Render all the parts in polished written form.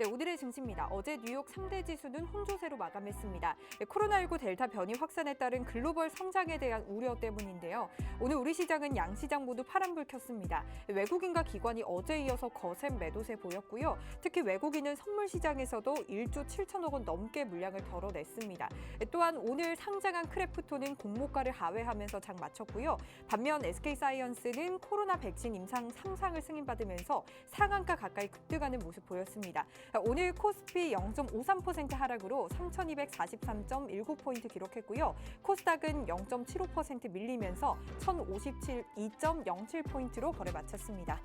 네, 오늘의 증시입니다. 어제 뉴욕 3대 지수는 혼조세로 마감했습니다. 코로나19 델타 변이 확산에 따른 글로벌 성장에 대한 우려 때문인데요. 오늘 우리 시장은 양시장 모두 파란불 켰습니다. 외국인과 기관이 어제 이어서 거센 매도세 보였고요. 특히 외국인은 선물 시장에서도 1조 7천억 원 넘게 물량을 덜어냈습니다. 또한 오늘 상장한 크래프톤은 공모가를 하회하면서 장 마쳤고요. 반면 SK사이언스는 코로나 백신 임상 3상을 승인받으면서 상한가 가까이 급등하는 모습 보였습니다. 오늘 코스피 0.53% 하락으로 3,243.19포인트 기록했고요. 코스닥은 0.75% 밀리면서 1,057.2.07포인트로 거래 마쳤습니다.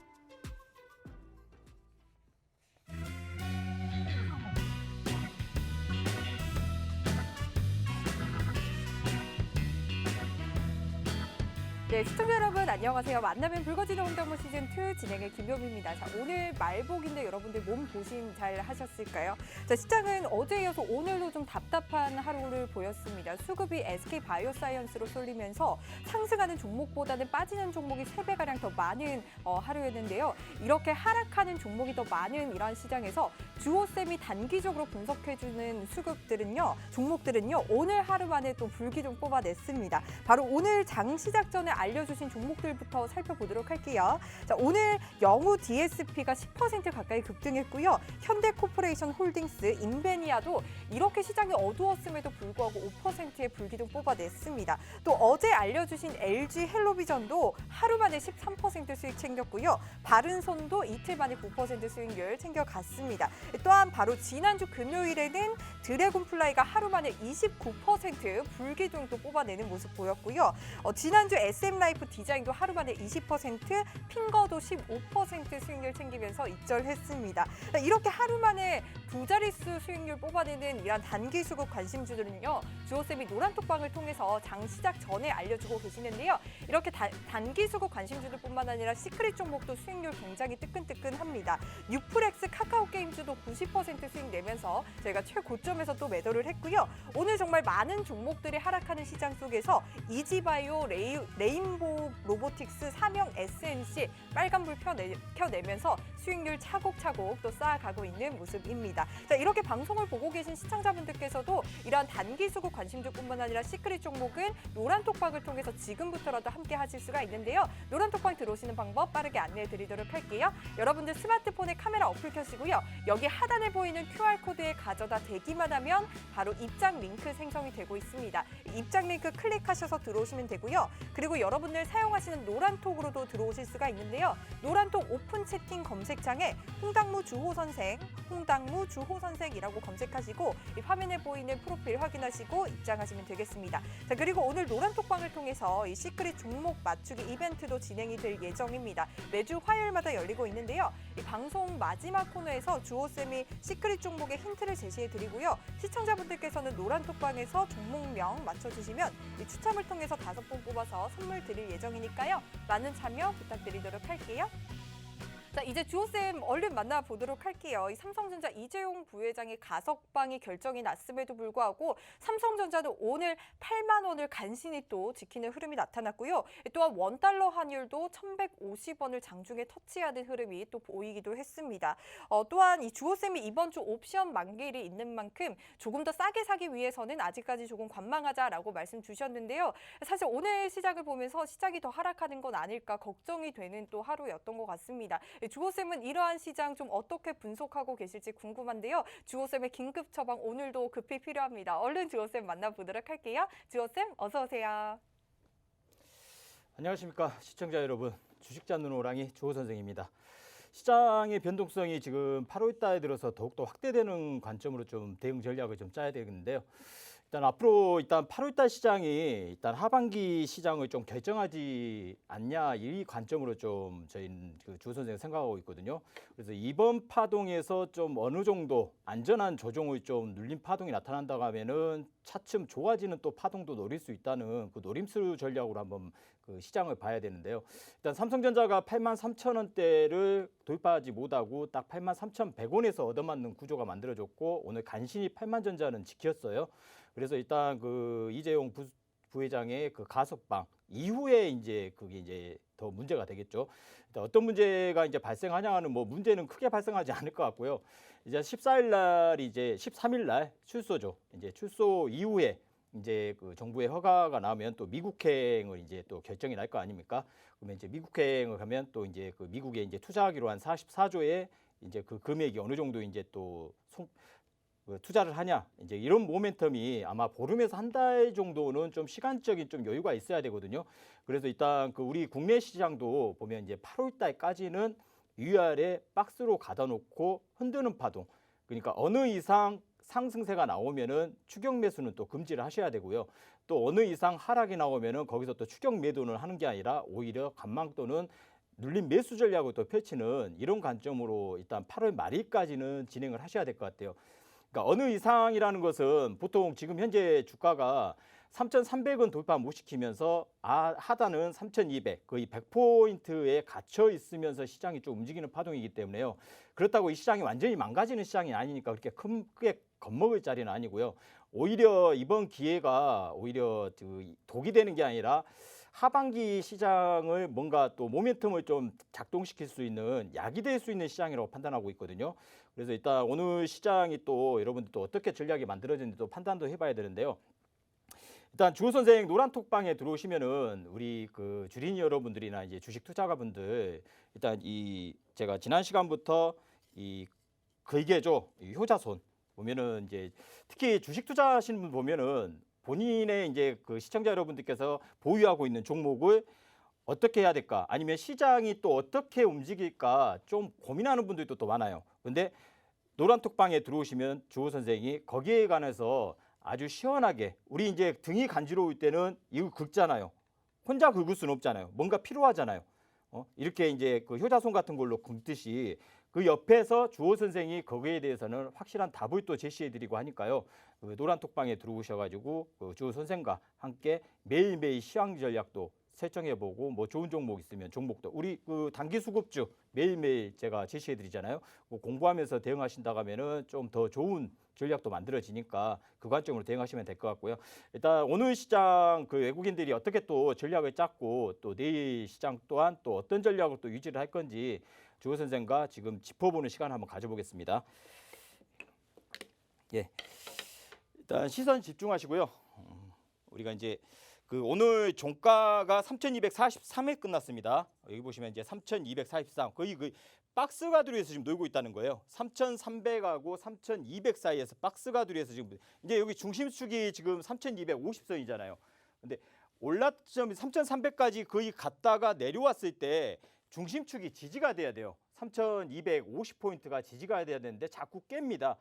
네, 시청자 여러분 안녕하세요. 만나면 붉어지는 홍당무 시즌2 진행의 김효미입니다. 자, 오늘 말복인데 여러분들 몸 보신 잘 하셨을까요? 자, 시장은 어제 이어서 오늘도 좀 답답한 하루를 보였습니다. 수급이 SK바이오사이언스로 쏠리면서 상승하는 종목보다는 빠지는 종목이 3배가량 더 많은 하루였는데요. 이렇게 하락하는 종목이 더 많은 이러한 시장에서 주호쌤이 단기적으로 분석해주는 종목들은요, 오늘 하루 만에 또 불기 좀 뽑아냈습니다. 바로 오늘 장 시작 전에 알려주신 종목들부터 살펴보도록 할게요. 자, 오늘 영우 DSP가 10% 가까이 급등했고요. 현대코퍼레이션 홀딩스, 인베니아도 이렇게 시장이 어두웠음에도 불구하고 5%의 불기둥 뽑아냈습니다. 또 어제 알려주신 LG 헬로비전도 하루 만에 13% 수익 챙겼고요. 바른손도 이틀 만에 9% 수익률 챙겨갔습니다. 또한 바로 지난주 금요일에는 드래곤플라이가 하루 만에 29% 불기둥 또 뽑아내는 모습 보였고요. 지난주 SM라이프 디자인도 하루 만에 20%, 핑거도 15% 수익률 챙기면서 입절했습니다. 이렇게 하루 만에 두 자릿수 수익률 뽑아내는 이런 단기 수급 관심주들은요, 주호쌤이 노란톡방을 통해서 장 시작 전에 알려주고 계시는데요. 이렇게 단기 수급 관심주들뿐만 아니라 시크릿 종목도 수익률 굉장히 뜨끈뜨끈합니다. 뉴플렉스 카카오게임즈도 90% 수익 내면서 저희가 최고점에서 또 매도를 했고요. 오늘 정말 많은 종목들이 하락하는 시장 속에서 이지바이오, 레인보우 로보틱스, 삼형 SNC 빨간불 켜내면서 수익률 차곡차곡 또 쌓아가고 있는 모습입니다. 자, 이렇게 방송을 보고 계신 시청자분들께서도 이러한 단기 수급 관심주뿐만 아니라 시크릿 종목은 노란톡방을 통해서 지금부터라도 함께 하실 수가 있는데요. 노란톡방 들어오시는 방법 빠르게 안내해 드리도록 할게요. 여러분들 스마트폰에 카메라 어플 켜시고요. 여기 하단에 보이는 QR코드에 가져다 대기만 하면 바로 입장 링크 생성이 되고 있습니다. 입장 링크 클릭하셔서 들어오시면 되고요. 그리고 여러분들 사용하시는 노란톡으로도 들어오실 수가 있는데요. 노란톡 오픈 채팅 검색창에 홍당무 주호선생이라고 검색하시고 이 화면에 보이는 프로필 확인하시고 입장하시면 되겠습니다. 자, 그리고 오늘 노란톡방을 통해서 이 시크릿 종목 맞추기 이벤트도 진행이 될 예정입니다. 매주 화요일마다 열리고 있는데요. 이 방송 마지막 코너에서 주호쌤이 시크릿 종목의 힌트를 제시해 드리고요. 시청자분들께서는 노란톡방에서 종목명 맞춰주시면 이 추첨을 통해서 5분 뽑아서 선물 드릴 예정이니까요. 많은 참여 부탁드리도록 할게요. 자, 이제 주호쌤 얼른 만나보도록 할게요. 이 삼성전자 이재용 부회장의 가석방이 결정이 났음에도 불구하고 삼성전자는 오늘 8만 원을 간신히 또 지키는 흐름이 나타났고요. 또한 원달러 환율도 1,150원을 장중에 터치하는 흐름이 또 보이기도 했습니다. 또한 이 주호쌤이 이번 주 옵션 만기일이 있는 만큼 조금 더 싸게 사기 위해서는 아직까지 조금 관망하자라고 말씀 주셨는데요. 사실 오늘 시작을 보면서 시장이 더 하락하는 건 아닐까 걱정이 되는 또 하루였던 것 같습니다. 주호쌤은 이러한 시장 좀 어떻게 분석하고 계실지 궁금한데요. 주호쌤의 긴급 처방 오늘도 급히 필요합니다. 얼른 주호쌤 만나보도록 할게요. 주호쌤 어서 오세요. 안녕하십니까 시청자 여러분. 주식 잡는 호랑이 주호 선생입니다. 시장의 변동성이 지금 8월 달에 들어서 더욱더 확대되는 관점으로 좀 대응 전략을 좀 짜야 되겠는데요. 일단 앞으로 8월 달 시장이 하반기 시장을 좀 결정하지 않냐 이 관점으로 좀 저희는 주호 선생님 생각하고 있거든요. 그래서 이번 파동에서 좀 어느 정도 안전한 조정을 좀 눌린 파동이 나타난다고 하면은 차츰 좋아지는 또 파동도 노릴 수 있다는 그 노림수 전략으로 한번 그 시장을 봐야 되는데요. 일단 삼성전자가 83,000원대를 돌파하지 못하고 딱 83,100원에서 얻어맞는 구조가 만들어졌고 오늘 간신히 8만전자는 지켰어요. 그래서 일단 그 이재용 부회장의 그 가석방 이후에 이제 그게 이제 더 문제가 되겠죠. 일단 어떤 문제가 이제 발생하냐는 뭐 문제는 크게 발생하지 않을 것 같고요. 이제 14일 날 이제 13일 날 출소죠. 이제 출소 이후에 이제 그 정부의 허가가 나오면 또 미국행을 이제 또 결정이 날 거 아닙니까? 그러면 이제 미국행을 가면 또 이제 그 미국에 이제 투자하기로 한 44조의 이제 그 금액이 어느 정도 이제 또 그 투자를 하냐 이제 이런 모멘텀이 아마 보름에서 한 달 정도는 좀 시간적인 좀 여유가 있어야 되거든요. 그래서 일단 그 우리 국내 시장도 보면 이제 8월 달까지는 위아래 박스로 가다 놓고 흔드는 파동. 그러니까 어느 이상 상승세가 나오면은 추격 매수는 또 금지를 하셔야 되고요. 또 어느 이상 하락이 나오면은 거기서 또 추격 매도를 하는 게 아니라 오히려 관망 또는 눌림 매수 전략을 또 펼치는 이런 관점으로 일단 8월 말일까지는 진행을 하셔야 될 것 같아요. 그러니까 어느 이상이라는 것은 보통 지금 현재 주가가 3,300원 돌파 못 시키면서 하단은 3,200 거의 100포인트에 갇혀 있으면서 시장이 좀 움직이는 파동이기 때문에요. 그렇다고 이 시장이 완전히 망가지는 시장이 아니니까 그렇게 크게 겁먹을 자리는 아니고요. 오히려 이번 기회가 오히려 그 독이 되는 게 아니라 하반기 시장을 뭔가 또 모멘텀을 좀 작동시킬 수 있는 약이 될 수 있는 시장이라고 판단하고 있거든요. 그래서 일단 오늘 시장이 또 여러분들 또 어떻게 전략이 만들어지는지 또 판단도 해봐야 되는데요. 일단 주호 선생 노란톡방에 들어오시면은 우리 그 주린이 여러분들이나 이제 주식 투자가분들 일단 이 제가 지난 시간부터 이 글개조 이 효자손 보면은 이제 특히 주식 투자하시는 분 보면은 본인의 이제 그 시청자 여러분들께서 보유하고 있는 종목을 어떻게 해야 될까? 아니면 시장이 또 어떻게 움직일까? 좀 고민하는 분들도 또 많아요. 근데 노란톡방에 들어오시면 주호 선생이 거기에 관해서 아주 시원하게 우리 이제 등이 간지러울 때는 이거 긁잖아요. 혼자 긁을 수는 없잖아요. 뭔가 필요하잖아요. 이렇게 이제 그 효자손 같은 걸로 긁듯이 그 옆에서 주호 선생이 거기에 대해서는 확실한 답을 또 제시해드리고 하니까요. 그 노란톡방에 들어오셔가지고 그 주호 선생과 함께 매일매일 시황 전략도 설정해보고 뭐 좋은 종목 있으면 종목도 우리 그 단기 수급주 매일매일 제가 제시해드리잖아요. 뭐 공부하면서 대응하신다고 하면은 좀 더 좋은 전략도 만들어지니까 그 관점으로 대응하시면 될 것 같고요. 일단 오늘 시장 그 외국인들이 어떻게 또 전략을 짰고 또 내일 시장 또한 또 어떤 전략을 또 유지를 할 건지 주호 선생과 지금 짚어보는 시간 한번 가져보겠습니다. 예, 일단 시선 집중하시고요. 우리가 이제 그 오늘 종가가 3,243에 끝났습니다. 여기 보시면 이제 3,243 거의 그 박스가 들어서 지금 놀고 있다는 거예요. 3,300하고 3,200 사이에서 박스가 들어서 지금 이제 여기 중심축이 지금 3,250선이잖아요. 근데 올랐점 3,300까지 거의 갔다가 내려왔을 때 중심축이 지지가 돼야 돼요. 3,250포인트가 지지가 돼야 되는데 자꾸 깹니다.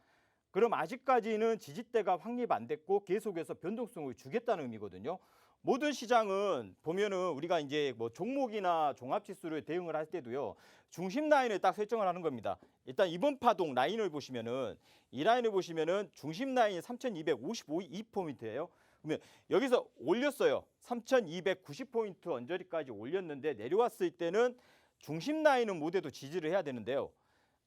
그럼 아직까지는 지지대가 확립 안 됐고 계속해서 변동성을 주겠다는 의미거든요. 모든 시장은 보면은 우리가 이제 뭐 종목이나 종합지수를 대응을 할 때도요. 중심 라인을 딱 설정을 하는 겁니다. 일단 이번 파동 라인을 보시면은 이 라인을 보시면은 중심 라인이 3,252포인트예요. 그러면 여기서 올렸어요. 3,290포인트 언저리까지 올렸는데 내려왔을 때는 중심 라인은 못해도 지지를 해야 되는데요.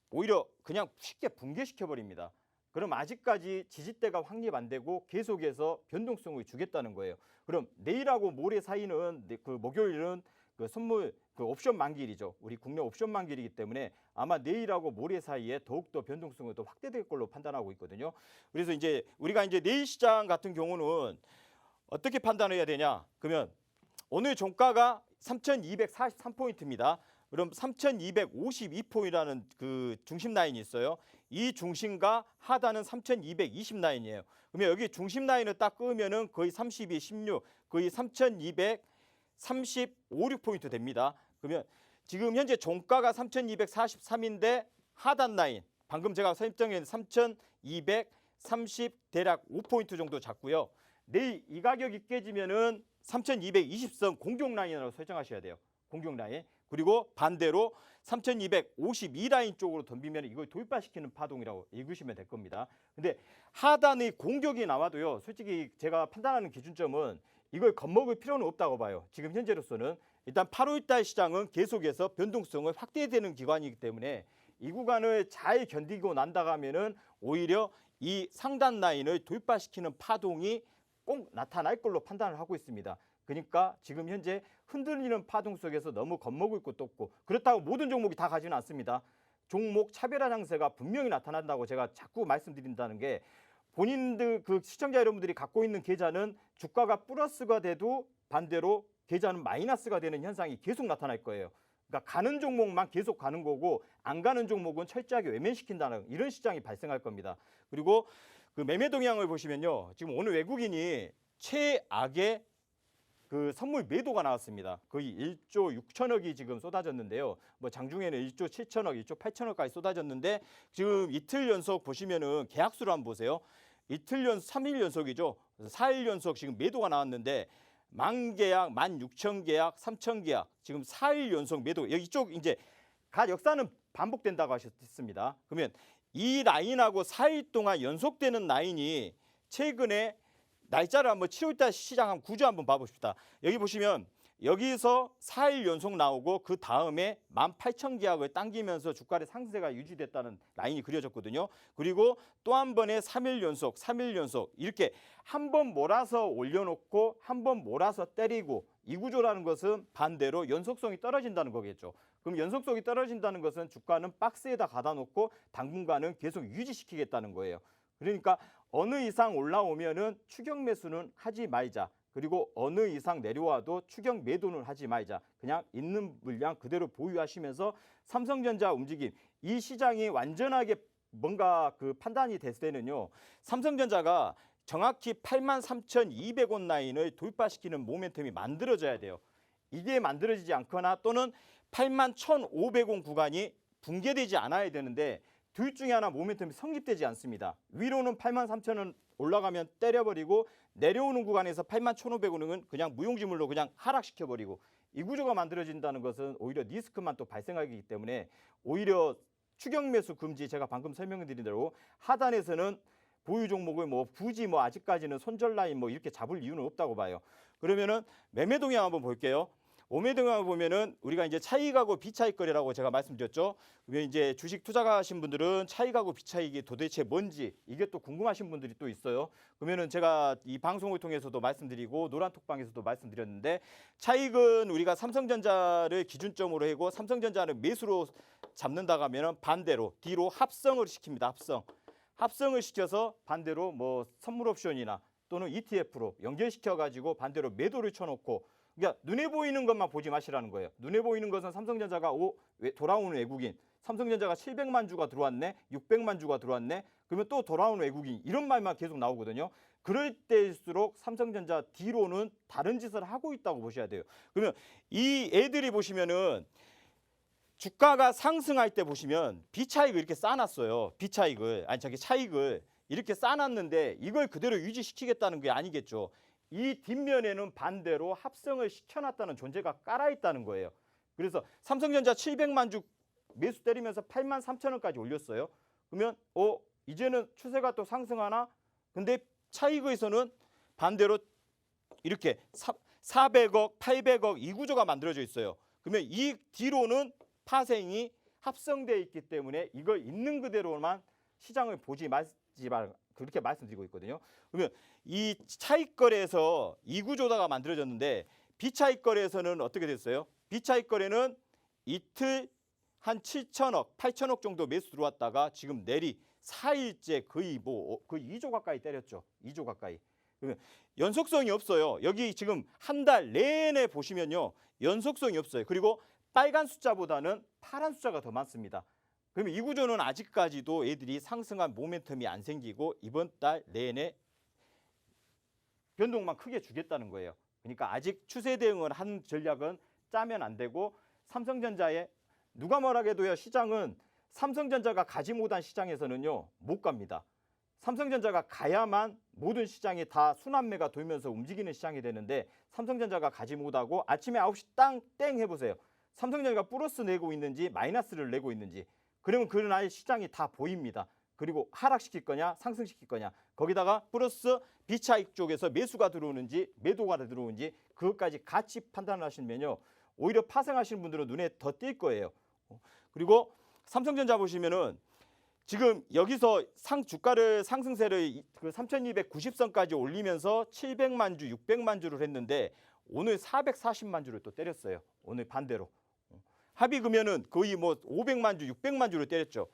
오히려 그냥 쉽게 붕괴시켜 버립니다. 그럼 아직까지 지지대가 확립 안 되고 계속해서 변동성을 주겠다는 거예요. 그럼 내일하고 모레 사이는 그 목요일은 그 선물 그 옵션 만기일이죠. 우리 국내 옵션 만기일이기 때문에 아마 내일하고 모레 사이에 더욱더 변동성이 더 확대될 걸로 판단하고 있거든요. 그래서 이제 우리가 이제 내일 시장 같은 경우는 어떻게 판단해야 되냐? 그러면 오늘 종가가 3,243포인트입니다. 그럼 3,252포인트라는 그 중심 라인이 있어요. 이 중심과 하단은 3,220 라인이에요. 그러면 여기 중심 라인을 딱 끄면은 거의 32, 16, 거의 3,235, 6포인트 됩니다. 그러면 지금 현재 종가가 3,243인데 하단 라인 방금 제가 설정한 3,230 대략 5포인트 정도 잡고요. 내일 이 가격이 깨지면은 3,220선 공격 라인으로 설정하셔야 돼요. 공격 라인. 그리고 반대로 3,252 라인 쪽으로 덤비면 이걸 돌파시키는 파동이라고 읽으시면 될 겁니다. 근데 하단의 공격이 나와도요. 솔직히 제가 판단하는 기준점은 이걸 겁먹을 필요는 없다고 봐요. 지금 현재로서는 일단 8월달 시장은 계속해서 변동성을 확대되는 기간이기 때문에 이 구간을 잘 견디고 난다고 하면은 오히려 이 상단 라인을 돌파시키는 파동이 꼭 나타날 걸로 판단을 하고 있습니다. 그러니까 지금 현재 흔들리는 파동 속에서 너무 겁먹을 것도 없고 그렇다고 모든 종목이 다 가지는 않습니다. 종목 차별화 장세가 분명히 나타난다고 제가 자꾸 말씀드린다는 게 본인들 그 시청자 여러분들이 갖고 있는 계좌는 주가가 플러스가 돼도 반대로 계좌는 마이너스가 되는 현상이 계속 나타날 거예요. 그러니까 가는 종목만 계속 가는 거고 안 가는 종목은 철저하게 외면시킨다는 이런 시장이 발생할 겁니다. 그리고 그 매매 동향을 보시면요. 지금 오늘 외국인이 최악의 그 선물 매도가 나왔습니다. 거의 1조 6천억이 지금 쏟아졌는데요. 뭐 장중에는 1조 7천억, 1조 8천억까지 쏟아졌는데 지금 이틀 연속 보시면은 계약수를 한번 보세요. 이틀 연속, 3일 연속이죠. 4일 연속 지금 매도가 나왔는데 만 계약, 16,000계약, 3,000계약 지금 4일 연속 매도. 여기 이쪽 이제 역사는 반복된다고 하셨습니다. 그러면 이 라인하고 4일 동안 연속되는 라인이 최근에 날짜를 한번 7월달 시장 한 구조 한번 봐봅시다. 여기 보시면 여기서 4일 연속 나오고 그 다음에 18,000계약을 당기면서 주가의 상승세가 유지됐다는 라인이 그려졌거든요. 그리고 또 한 번에 3일 연속, 3일 연속 이렇게 한 번 몰아서 올려놓고 한 번 몰아서 때리고 이 구조라는 것은 반대로 연속성이 떨어진다는 거겠죠. 그럼 연속성이 떨어진다는 것은 주가는 박스에다 가다 놓고 당분간은 계속 유지시키겠다는 거예요. 그러니까 어느 이상 올라오면은 추격 매수는 하지 말자. 그리고 어느 이상 내려와도 추격 매도는 하지 말자. 그냥 있는 물량 그대로 보유하시면서 삼성전자 움직임. 이 시장이 완전하게 뭔가 그 판단이 됐을 때는요. 삼성전자가 정확히 83,200원 라인을 돌파시키는 모멘텀이 만들어져야 돼요. 이게 만들어지지 않거나 또는 81,500원 구간이 붕괴되지 않아야 되는데 둘 중에 하나 모멘텀이 성립되지 않습니다. 위로는 83,000원 올라가면 때려버리고 내려오는 구간에서 81,500원은 그냥 무용지물로 그냥 하락시켜버리고 이 구조가 만들어진다는 것은 오히려 리스크만 또 발생하기 때문에 오히려 추격 매수 금지 제가 방금 설명드린 대로 하단에서는 보유 종목을 뭐 굳이 뭐 아직까지는 손절 라인 뭐 이렇게 잡을 이유는 없다고 봐요. 그러면은 매매 동향 한번 볼게요. 매매 동향을 보면은 우리가 이제 차익하고 비차익 거래라고 제가 말씀드렸죠. 그러면 이제 주식 투자하신 분들은 차익하고 비차익이 도대체 뭔지 이게 또 궁금하신 분들이 또 있어요. 그러면은 제가 이 방송을 통해서도 말씀드리고 노란톡방에서도 말씀드렸는데 차익은 우리가 삼성전자를 기준점으로 하고 삼성전자를 매수로 잡는다고 하면은 반대로 뒤로 합성을 시킵니다. 합성을 시켜서 반대로 뭐 선물 옵션이나 또는 ETF로 연결시켜 가지고 반대로 매도를 쳐놓고 그러니까 눈에 보이는 것만 보지 마시라는 거예요. 눈에 보이는 것은 삼성전자가 돌아오는 외국인, 삼성전자가 700만 주가 들어왔네, 600만 주가 들어왔네, 그러면 또 돌아오는 외국인 이런 말만 계속 나오거든요. 그럴 때일수록 삼성전자 뒤로는 다른 짓을 하고 있다고 보셔야 돼요. 그러면 이 애들이 보시면은 주가가 상승할 때 보시면 비차익을 이렇게 쌓아놨어요. 차익을 이렇게 쌓아놨는데 이걸 그대로 유지시키겠다는 게 아니겠죠. 이 뒷면에는 반대로 합성을 시켜놨다는 존재가 깔아있다는 거예요. 그래서 삼성전자 700만 주 매수 때리면서 83,000원까지 올렸어요. 그러면 이제는 추세가 또 상승하나? 근데 차익에서는 반대로 이렇게 400억, 800억 이 구조가 만들어져 있어요. 그러면 이 뒤로는 파생이 합성되어 있기 때문에 이걸 있는 그대로만 시장을 보지 말지 그렇게 말씀드리고 있거든요. 그러면 이 차익 거래에서 이 구조가 만들어졌는데 비차익 거래에서는 어떻게 됐어요? 비차익 거래는 이틀 한 7천억, 8천억 정도 매수 들어왔다가 지금 내리 4일째 거의 2조 가까이 때렸죠. 2조 가까이. 그러면 연속성이 없어요. 여기 지금 한 달 내내 보시면요. 연속성이 없어요. 그리고 빨간 숫자보다는 파란 숫자가 더 많습니다. 그러면 이 구조는 아직까지도 애들이 상승한 모멘텀이 안 생기고 이번 달 내내 변동만 크게 주겠다는 거예요. 그러니까 아직 추세 대응을 한 전략은 짜면 안 되고 삼성전자에 누가 뭐라고 해도요. 시장은 삼성전자가 가지 못한 시장에서는요. 못 갑니다. 삼성전자가 가야만 모든 시장이 다 순환매가 돌면서 움직이는 시장이 되는데 삼성전자가 가지 못하고 아침에 9시 땡 해보세요. 삼성전자가 플러스 내고 있는지 마이너스를 내고 있는지 그러면 그날 시장이 다 보입니다. 그리고 하락시킬 거냐 상승시킬 거냐 거기다가 플러스 비차익 쪽에서 매수가 들어오는지 매도가 들어오는지 그것까지 같이 판단을 하시면요. 오히려 파생하시는 분들은 눈에 더 띌 거예요. 그리고 삼성전자 보시면은 지금 여기서 주가를 상승세를 그 3,290선까지 올리면서 700만 주, 600만 주를 했는데 오늘 440만 주를 또 때렸어요. 오늘 반대로. 합의 금연은 거의 뭐 500만 주, 600만 주를 때렸죠.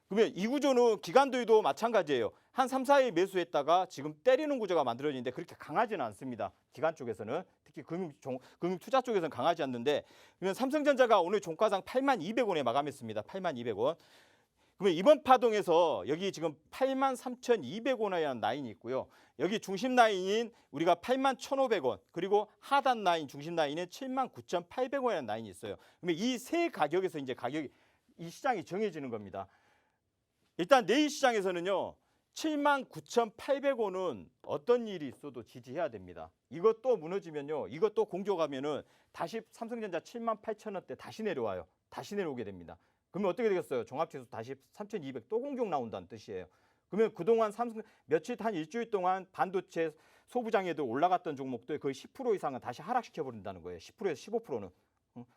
그러면 이 구조는 기관들도 마찬가지예요. 한 3, 4일 매수했다가 지금 때리는 구조가 만들어지는데 그렇게 강하지는 않습니다. 기관 쪽에서는 특히 금융 투자 쪽에서는 강하지 않는데 그러면 삼성전자가 오늘 종가상 82,200원에 마감했습니다. 82,200원. 그러면 이번 파동에서 여기 지금 83,200원이라는 라인이 있고요. 여기 중심 라인인 우리가 81,500원 그리고 하단 라인 중심 라인은 79,800원이라는 라인이 있어요. 그러면 이 세 가격에서 이제 가격이 이 시장이 정해지는 겁니다. 일단 내일 시장에서는요. 79,800원은 어떤 일이 있어도 지지해야 됩니다. 이것도 무너지면요. 이것도 공격하면은 다시 삼성전자 78,000원대 다시 내려와요. 다시 내려오게 됩니다. 그러면 어떻게 되겠어요? 종합지수 다시 3,200 또 공격 나온다는 뜻이에요. 그러면 그동안 며칠 한 일주일 동안 반도체 소부장에도 올라갔던 종목들 거의 10% 이상은 다시 하락시켜 버린다는 거예요. 10%에서 15%는.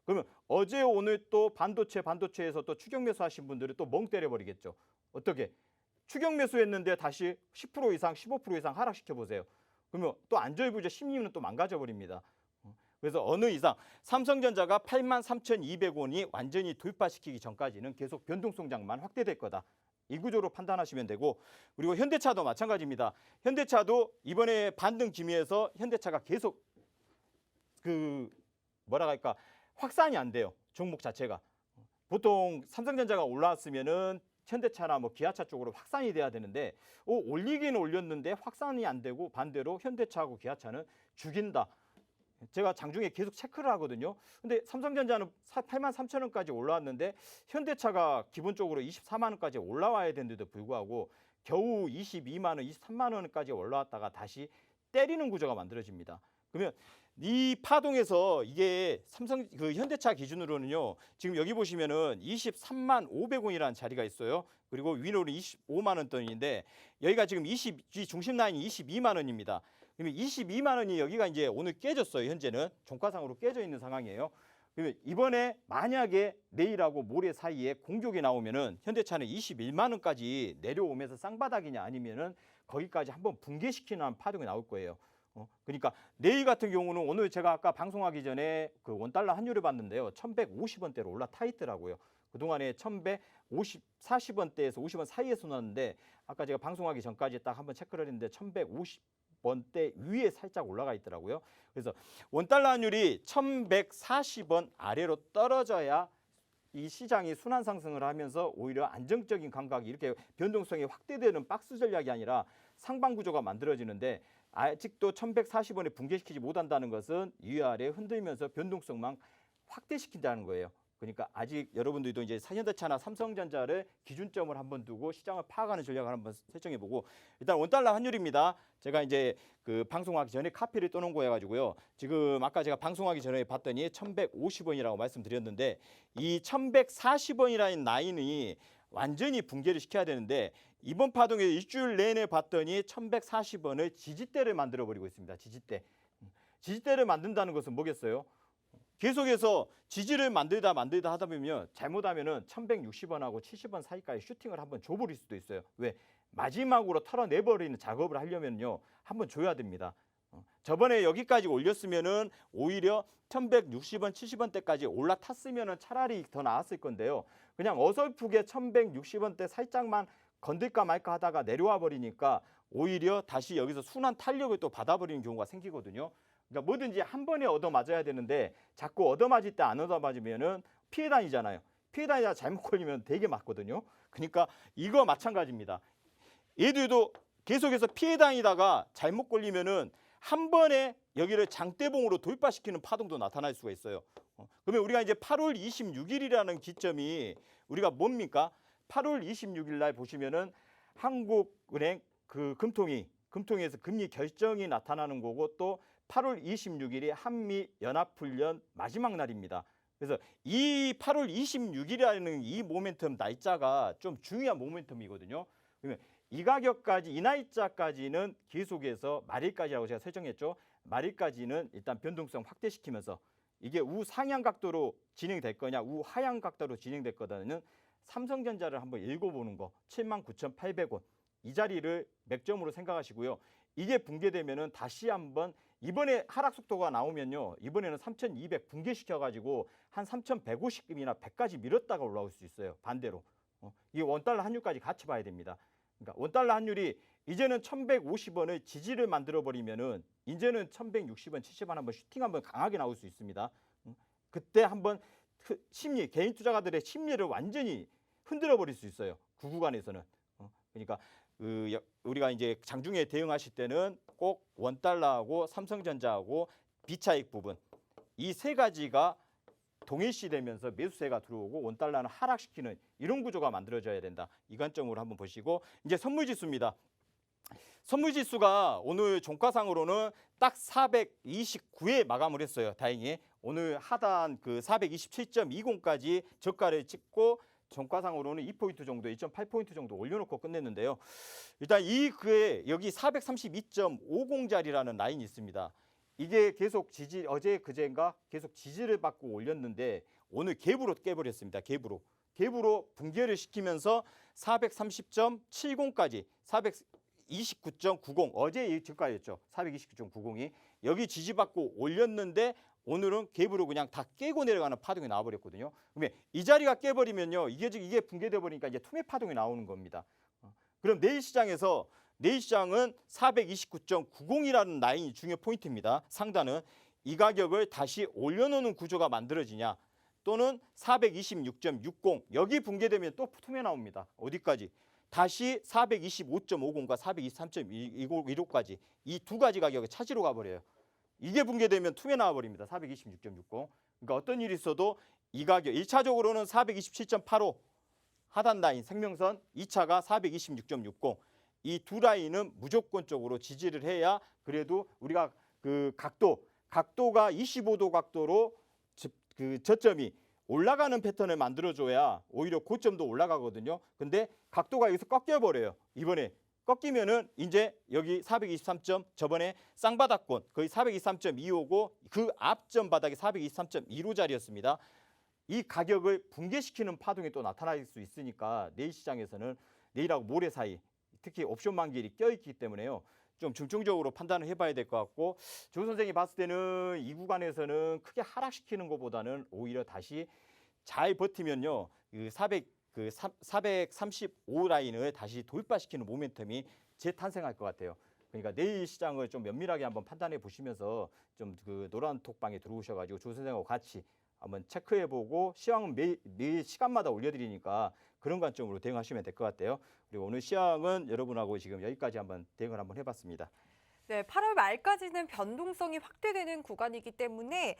그러면 어제 오늘 또 반도체에서 또 추격 매수하신 분들은 또 멍 때려버리겠죠. 어떻게? 추격 매수했는데 다시 10% 이상, 15% 이상 하락시켜 보세요. 그러면 또 안절부절 심리는 또 망가져 버립니다. 그래서 어느 이상 삼성전자가 83,200원이 완전히 돌파시키기 전까지는 계속 변동성장만 확대될 거다. 이 구조로 판단하시면 되고 그리고 현대차도 마찬가지입니다. 현대차도 이번에 반등 기미에서 현대차가 계속 확산이 안 돼요. 종목 자체가. 보통 삼성전자가 올라왔으면은 현대차나 뭐 기아차 쪽으로 확산이 돼야 되는데 올리기는 올렸는데 확산이 안 되고 반대로 현대차하고 기아차는 죽인다. 제가 장중에 계속 체크를 하거든요. 근데 삼성전자는 83,000원까지 올라왔는데 현대차가 기본적으로 24만 원까지 올라와야 되는데도 불구하고 겨우 22만 원, 23만 원까지 올라왔다가 다시 때리는 구조가 만들어집니다. 그러면 이 파동에서 이게 현대차 기준으로는요. 지금 여기 보시면은 23만 500원이라는 자리가 있어요. 그리고 위로는 25만 원 돈인데 여기가 지금 중심 라인이 22만 원입니다. 그러면 22만 원이 여기가 이제 오늘 깨졌어요. 현재는 종가상으로 깨져 있는 상황이에요. 그러면 이번에 만약에 내일하고 모레 사이에 공격이 나오면은 현대차는 21만 원까지 내려오면서 쌍바닥이냐 아니면은 거기까지 한번 붕괴시키는 파동이 나올 거예요. 그러니까 내일 같은 경우는 오늘 제가 아까 방송하기 전에 그 원달러 환율을 봤는데요. 1,150원대로 올라타 있더라고요. 그동안에 1,140원대에서 50원 사이에서 나왔는데 아까 제가 방송하기 전까지 딱 한번 체크를 했는데 1,150원대 위에 살짝 올라가 있더라고요. 그래서 원달러 환율이 1,140원 아래로 떨어져야 이 시장이 순환 상승을 하면서 오히려 안정적인 감각이 이렇게 변동성이 확대되는 박스 전략이 아니라 상방 구조가 만들어지는데 아직도 1,140원에 붕괴시키지 못한다는 것은 위아래 흔들면서 변동성만 확대시킨다는 거예요. 그러니까 아직 여러분들도 이제 현대차나 삼성전자를 기준점을 한번 두고 시장을 파악하는 전략을 한번 설정해보고 일단 원달러 환율입니다. 제가 이제 그 방송하기 전에 카피를 떠놓은 거여가지고요. 지금 아까 제가 방송하기 전에 봤더니 1,150원이라고 말씀드렸는데 이 1,140원이라는 라인이 완전히 붕괴를 시켜야 되는데 이번 파동에 일주일 내내 봤더니 1,140원을 지지대를 만들어버리고 있습니다. 지지대를 만든다는 것은 뭐겠어요? 계속해서 지지를 만들다 하다 보면 잘못하면은 1,160원하고 70원 사이까지 슈팅을 한번 줘버릴 수도 있어요. 왜? 마지막으로 털어내버리는 작업을 하려면요. 한번 줘야 됩니다. 저번에 여기까지 올렸으면은 오히려 1,160원, 70원대까지 올라탔으면은 차라리 더 나았을 건데요. 그냥 어설프게 1,160원대 살짝만 건들까 말까 하다가 내려와 버리니까 오히려 다시 여기서 순환 탄력을 또 받아버리는 경우가 생기거든요. 그러니까 뭐든지 한 번에 얻어맞아야 되는데 자꾸 얻어맞을 때 안 얻어맞으면은 피해 다니잖아요. 피해 다니다 잘못 걸리면 되게 맞거든요. 그러니까 이거 마찬가지입니다. 얘들도 계속해서 피해 다니다가 잘못 걸리면은 한 번에 여기를 장대봉으로 돌파시키는 파동도 나타날 수가 있어요. 그러면 우리가 이제 8월 26일이라는 기점이 우리가 뭡니까? 8월 26일 날 보시면은 한국은행 그 금통위에서 금리 결정이 나타나는 거고 또 8월 26일이 한미 연합훈련 마지막 날입니다. 그래서 이 8월 26일이라는 이 모멘텀 날짜가 좀 중요한 모멘텀이거든요. 그러면 이 가격까지 이 날짜까지는 계속해서 말일까지라고 제가 설정했죠. 말일까지는 일단 변동성 확대시키면서 이게 우상향 각도로 진행될 거냐 우하향 각도로 진행될 거냐는 삼성전자를 한번 읽어보는 거 79,800원 이 자리를 맥점으로 생각하시고요. 이게 붕괴되면은 다시 한번 이번에 하락 속도가 나오면요. 이번에는 3,200 붕괴시켜가지고 한 3,150금이나 100까지 밀었다가 올라올 수 있어요. 반대로. 이게 원달러 환율까지 같이 봐야 됩니다. 그러니까 원달러 환율이 이제는 1,150원의 지지를 만들어버리면은 이제는 1,160원, 70원 한번 슈팅 한번 강하게 나올 수 있습니다. 그때 한번 심리, 개인 투자가들의 심리를 완전히 흔들어 버릴 수 있어요. 그 구간에서는. 그러니까 우리가 이제 장중에 대응하실 때는 꼭 원달러하고 삼성전자하고 비차익 부분 이 세 가지가 동일시되면서 매수세가 들어오고 원달러는 하락시키는 이런 구조가 만들어져야 된다. 이 관점으로 한번 보시고 이제 선물지수입니다. 선물지수가 오늘 종가상으로는 딱 429에 마감을 했어요. 다행히 오늘 하단 그 427.20까지 저가를 찍고 종가상으로는 2포인트 정도, 2.8포인트 정도 올려놓고 끝냈는데요. 일단 이 그에 여기 432.50짜리라는 라인이 있습니다. 이게 계속 지지 어제 그제인가 계속 지지를 받고 올렸는데 오늘 갭으로 깨버렸습니다. 갭으로 붕괴를 시키면서 430.70까지 429.90 어제 이 저가였죠. 429.90이 여기 지지받고 올렸는데 오늘은 갭으로 그냥 다 깨고 내려가는 파동이 나와버렸거든요. 그러면 이 자리가 깨버리면요, 이게 붕괴돼 버리니까 이제 투매 파동이 나오는 겁니다. 그럼 내일 시장은 429.90이라는 라인이 중요 포인트입니다. 상단은 이 가격을 다시 올려놓는 구조가 만들어지냐, 또는 426.60 여기 붕괴되면 또 투매 나옵니다. 어디까지? 다시 425.50과 423.15까지 이 두 가지 가격을 찾으러 가버려요. 이게 붕괴되면 투매 나와버립니다. 426.60. 그러니까 어떤 일이 있어도 이 가격 1차적으로는 427.85 하단 라인 생명선, 2차가 426.60 이 두 라인은 무조건적으로 지지를 해야 그래도 우리가 그 각도가 25도 각도로 그 저점이 올라가는 패턴을 만들어줘야 오히려 고점도 올라가거든요. 근데 각도가 여기서 꺾여버려요. 이번에 꺾이면은 이제 여기 423점 저번에 쌍바닥권 거의 423.25고 그 앞전 바닥이 423.15짜리였습니다. 이 가격을 붕괴시키는 파동이 또 나타날 수 있으니까 내일 시장에서는 내일하고 모레 사이 특히 옵션 만기일이 껴있기 때문에요. 좀 중점적으로 판단을 해봐야 될 것 같고 조 선생이 봤을 때는 이 구간에서는 크게 하락시키는 것보다는 오히려 다시 잘 버티면요. 435 라인을 다시 돌파시키는 모멘텀이 재탄생할 것 같아요. 그러니까 내일 시장을 좀 면밀하게 한번 판단해 보시면서 좀 그 노란 톡방에 들어오셔가지고 조 선생하고 같이 한번 체크해보고 시황은 매 시간마다 올려드리니까 그런 관점으로 대응하시면 될 것 같아요. 그리고 오늘 시황은 여러분하고 지금 여기까지 한번 대응을 한번 해봤습니다. 네, 8월 말까지는 변동성이 확대되는 구간이기 때문에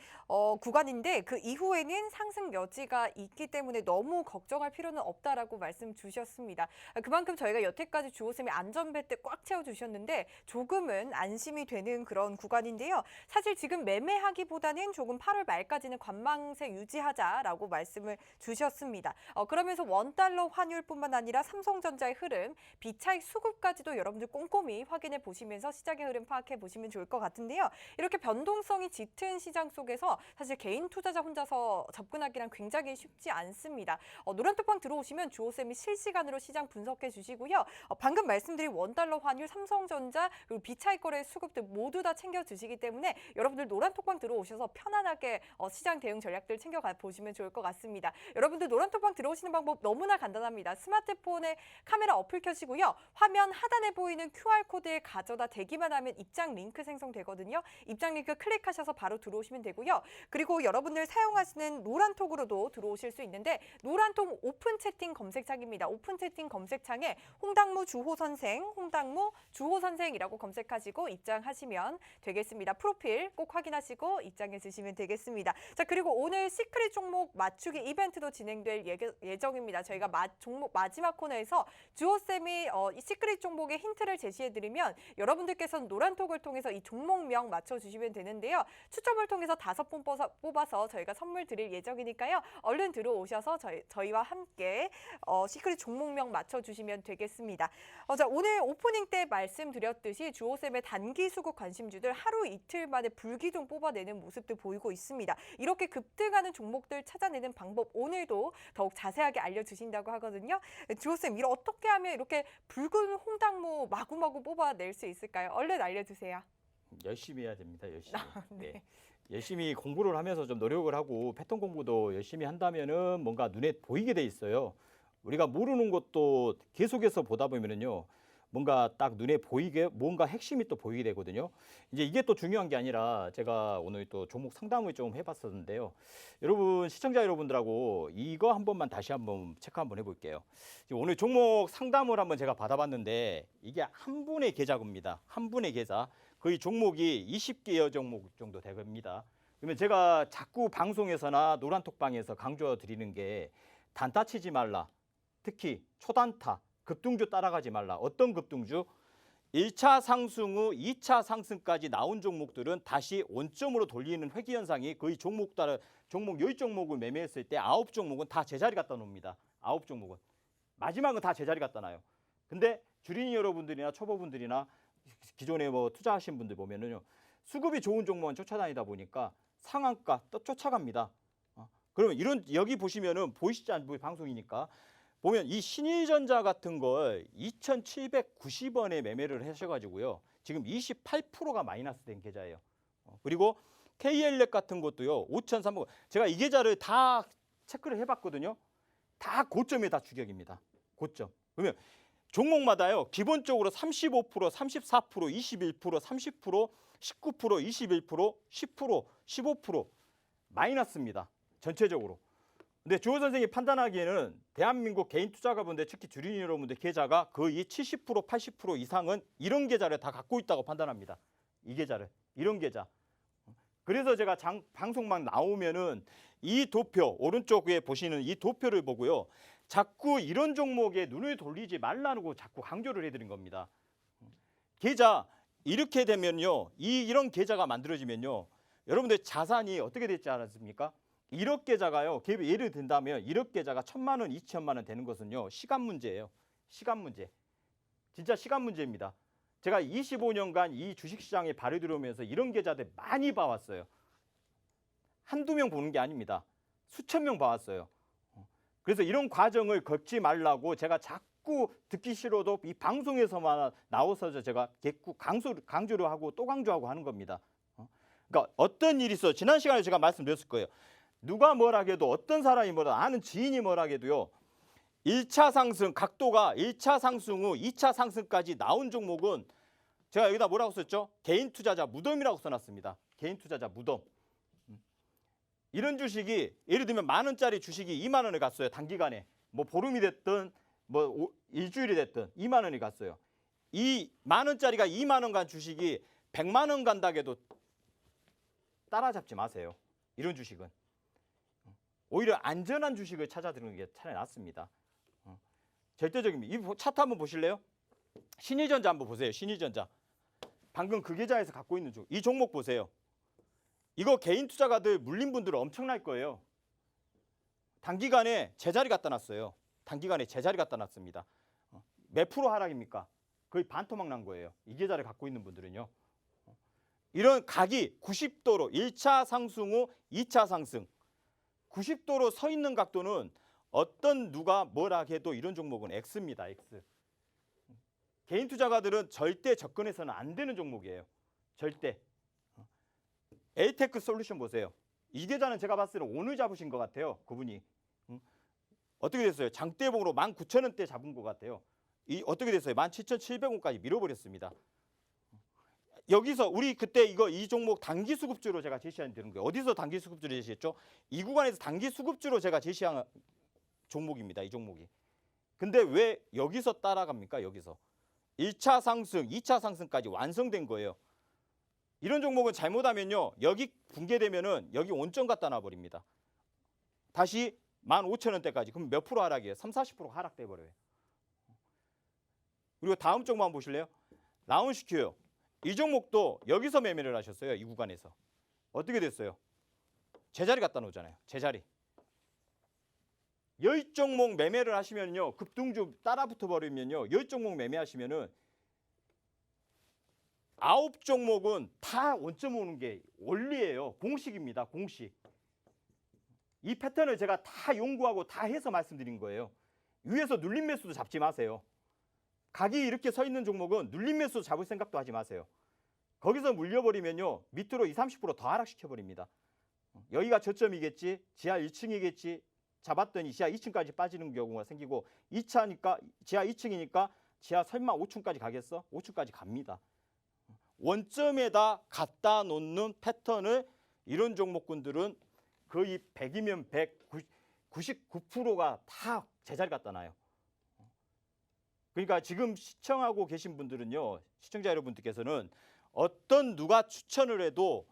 구간인데 그 이후에는 상승 여지가 있기 때문에 너무 걱정할 필요는 없다라고 말씀 주셨습니다. 그만큼 저희가 여태까지 주호쌤이 안전벨트 꽉 채워주셨는데 조금은 안심이 되는 그런 구간인데요. 사실 지금 매매하기보다는 조금 8월 말까지는 관망세 유지하자라고 말씀을 주셨습니다. 그러면서 원달러 환율뿐만 아니라 삼성전자의 흐름, 비차익 수급까지도 여러분들 꼼꼼히 확인해 보시면서 시장의 흐름 파악해 보시면 좋을 것 같은데요. 이렇게 변동성이 짙은 시장 속에서 사실 개인 투자자 혼자서 접근하기란 굉장히 쉽지 않습니다. 노란톡방 들어오시면 주호쌤이 실시간으로 시장 분석해 주시고요. 방금 말씀드린 원달러 환율, 삼성전자, 그리고 비차익 거래 수급들 모두 다 챙겨 주시기 때문에 여러분들 노란톡방 들어오셔서 편안하게 시장 대응 전략들 챙겨가 보시면 좋을 것 같습니다. 여러분들 노란톡방 들어오시는 방법 너무나 간단합니다. 스마트폰에 카메라 어플 켜시고요. 화면 하단에 보이는 QR코드에 가져다 대기만 하면 입장 링크 생성되거든요. 입장 링크 클릭하셔서 바로 들어오시면 되고요. 그리고 여러분들 사용하시는 노란톡으로도 들어오실 수 있는데 노란톡 오픈 채팅 검색창입니다. 오픈 채팅 검색창에 홍당무 주호 선생, 홍당무 주호 선생이라고 검색하시고 입장하시면 되겠습니다. 프로필 꼭 확인하시고 입장해 주시면 되겠습니다. 자, 그리고 오늘 시크릿 종목 맞추기 이벤트도 진행될 예정입니다. 저희가 종목 마지막 코너에서 주호쌤이 이 시크릿 종목의 힌트를 제시해드리면 여러분들께서는 노란톡을 통해서 이 종목명 맞춰주시면 되는데요. 추첨을 통해서 5분 뽑아서 저희가 선물 드릴 예정이니까요. 얼른 들어오셔서 저희와 함께 시크릿 종목명 맞춰주시면 되겠습니다. 자, 오늘 오프닝 때 말씀드렸듯이 주호쌤의 단기 수급 관심주들 하루 이틀 만에 불기둥 뽑아내는 모습도 보이고 있습니다. 이렇게 급등하는 종목들 찾아내는 방법 오늘도 더욱 자세하게 알려주신다고 하거든요. 주호쌤, 어떻게 하면 이렇게 붉은 홍당무 마구마구 뽑아낼 수 있을까요? 얼른 알려주세요. 열심히 해야 됩니다. 열심히. 네. 네. 열심히 공부를 하면서 좀 노력을 하고 패턴 공부도 열심히 한다면은 뭔가 눈에 보이게 돼 있어요. 우리가 모르는 것도 계속해서 보다 보면은요. 뭔가 딱 눈에 보이게 뭔가 핵심이 또 보이게 되거든요. 이제 이게 또 중요한 게 아니라 제가 오늘 또 종목 상담을 좀 해봤었는데요. 여러분 시청자 여러분들하고 이거 한 번만 다시 한번 체크 한번 해볼게요. 오늘 종목 상담을 한번 제가 받아봤는데 이게 한 분의 계좌입니다. 한 분의 계좌. 거의 종목이 20개여 종목 정도 됩니다. 그러면 제가 자꾸 방송에서나 노란톡방에서 강조해 드리는 게 단타 치지 말라. 특히 초단타. 급등주 따라가지 말라. 어떤 급등주? 1차 상승 후 2차 상승까지 나온 종목들은 다시 원점으로 돌리는 회귀 현상이 거의 종목 따라 종목 10종목을 매매했을 때 9종목은 다 제자리 갖다 놓습니다. 9종목은. 마지막은 다 제자리 갖다 놔요. 근데 주린이 여러분들이나 초보분들이나 기존에 뭐 투자하신 분들 보면은요. 수급이 좋은 종목만 쫓아다니다 보니까 상한가 또 쫓아갑니다. 그러면 이런 여기 보시면은 보이시지 않는 방송이니까 보면 이 신일전자 같은 걸 2,790원에 매매를 하셔가지고요. 지금 28%가 마이너스 된 계좌예요. 그리고 KLX 같은 것도요. 5,300원. 제가 이 계좌를 다 체크를 해봤거든요. 다 고점에 다 추격입니다. 고점. 그러면 종목마다요. 기본적으로 35%, 34%, 21%, 30%, 19%, 21%, 10%, 15% 마이너스입니다. 전체적으로. 근데 주호 선생님이 판단하기에는 대한민국 개인 투자가분들 특히 주린이 여러분들 계좌가 거의 70%, 80% 이상은 이런 계좌를 다 갖고 있다고 판단합니다. 이 계좌를. 이런 계좌. 그래서 제가 방송만 나오면은 이 도표, 오른쪽에 보시는 이 도표를 보고요. 자꾸 이런 종목에 눈을 돌리지 말라고 자꾸 강조를 해드린 겁니다. 계좌 이렇게 되면요. 이런 계좌가 만들어지면요. 여러분들 자산이 어떻게 됐지 않았습니까? 1억 계좌가요. 예를 든다면 1억 계좌가 1,000만 원, 2천만 원 되는 것은요. 시간 문제예요. 시간 문제. 진짜 시간 문제입니다. 제가 25년간 이 주식시장에 발을 들어오면서 이런 계좌들 많이 봐왔어요. 한두 명 보는 게 아닙니다. 수천 명 봐왔어요. 그래서 이런 과정을 겪지 말라고 제가 자꾸 듣기 싫어도 이 방송에서만 나와서 제가 강조를 하고 또 강조하고 하는 겁니다. 그러니까 어떤 일이 있어. 지난 시간에 제가 말씀드렸을 거예요. 누가 뭐라 해도 어떤 사람이 뭐라 아는 지인이 뭐라 해도요. 1차 상승 각도가 1차 상승 후 2차 상승까지 나온 종목은 제가 여기다 뭐라고 썼죠? 개인 투자자 무덤이라고 써놨습니다. 개인 투자자 무덤. 이런 주식이 예를 들면 10,000원짜리 주식이 2만 원을 갔어요. 단기간에. 뭐 보름이 됐든 뭐 일주일이 됐든 2만 원이 갔어요. 이 10,000원짜리가 2만 원 간 주식이 100만 원 간다 해도 따라잡지 마세요. 이런 주식은. 오히려 안전한 주식을 찾아드는 게 차라리 낫습니다. 절대적입니다. 이 차트 한번 보실래요? 신일전자 한번 보세요. 신일전자. 방금 그 계좌에서 갖고 있는 이 종목 보세요. 이거 개인 투자가들 물린 분들은 엄청날 거예요. 단기간에 제자리 갖다 놨어요. 단기간에 제자리 갖다 놨습니다. 몇 프로 하락입니까? 거의 반토막 난 거예요. 이 계좌를 갖고 있는 분들은요. 이런 각이 90도로 1차 상승 후 2차 상승 90도로 서 있는 각도는 어떤 누가 뭐라 해도 이런 종목은 X입니다. X. 개인 투자가들은 절대 접근해서는 안 되는 종목이에요. 절대. 에이테크 솔루션 보세요. 이 계좌는 제가 봤을 때는 오늘 잡으신 것 같아요. 그분이. 어떻게 됐어요? 장대봉으로 19,000원대 잡은 것 같아요. 어떻게 됐어요? 17,700원까지 밀어버렸습니다. 여기서 우리 그때 이 종목 단기 수급주로 제가 제시한 거예요. 어디서 단기 수급주로 제시했죠? 이 구간에서 단기 수급주로 제가 제시한 종목입니다. 이 종목이. 근데 왜 여기서 따라갑니까? 여기서. 1차 상승, 2차 상승까지 완성된 거예요. 이런 종목은 잘못하면요. 여기 붕괴되면은 여기 원점 갖다 놔버립니다. 다시 15,000원대까지. 그럼 몇 프로 하락이에요? 30-40% 하락돼 버려요. 그리고 다음 종목 한번 보실래요? 라운시큐요. 이 종목도 여기서 매매를 하셨어요. 이 구간에서. 어떻게 됐어요? 제자리 갖다 놓잖아요. 제자리. 10종목 매매를 하시면요. 급등주 따라붙어 버리면요. 10종목 매매하시면은 9종목은 다 원점 오는 게 원리예요. 공식입니다. 공식. 이 패턴을 제가 다 연구하고 다 해서 말씀드린 거예요. 위에서 눌림 매수도 잡지 마세요. 각이 이렇게 서 있는 종목은 눌림 매수 잡을 생각도 하지 마세요. 거기서 물려버리면요. 밑으로 20, 30%더 하락시켜버립니다. 여기가 저점이겠지. 지하 1층이겠지. 잡았더니 지하 2층까지 빠지는 경우가 생기고 2차니까 지하 2층이니까 지하 설마 5층까지 가겠어? 5층까지 갑니다. 원점에다 갖다 놓는 패턴을 이런 종목군들은 거의 100이면 100, 99%가 다 제자리 갖다 놔요. 그러니까 지금 시청하고 계신 분들은요. 시청자 여러분들께서는 어떤 누가 추천을 해도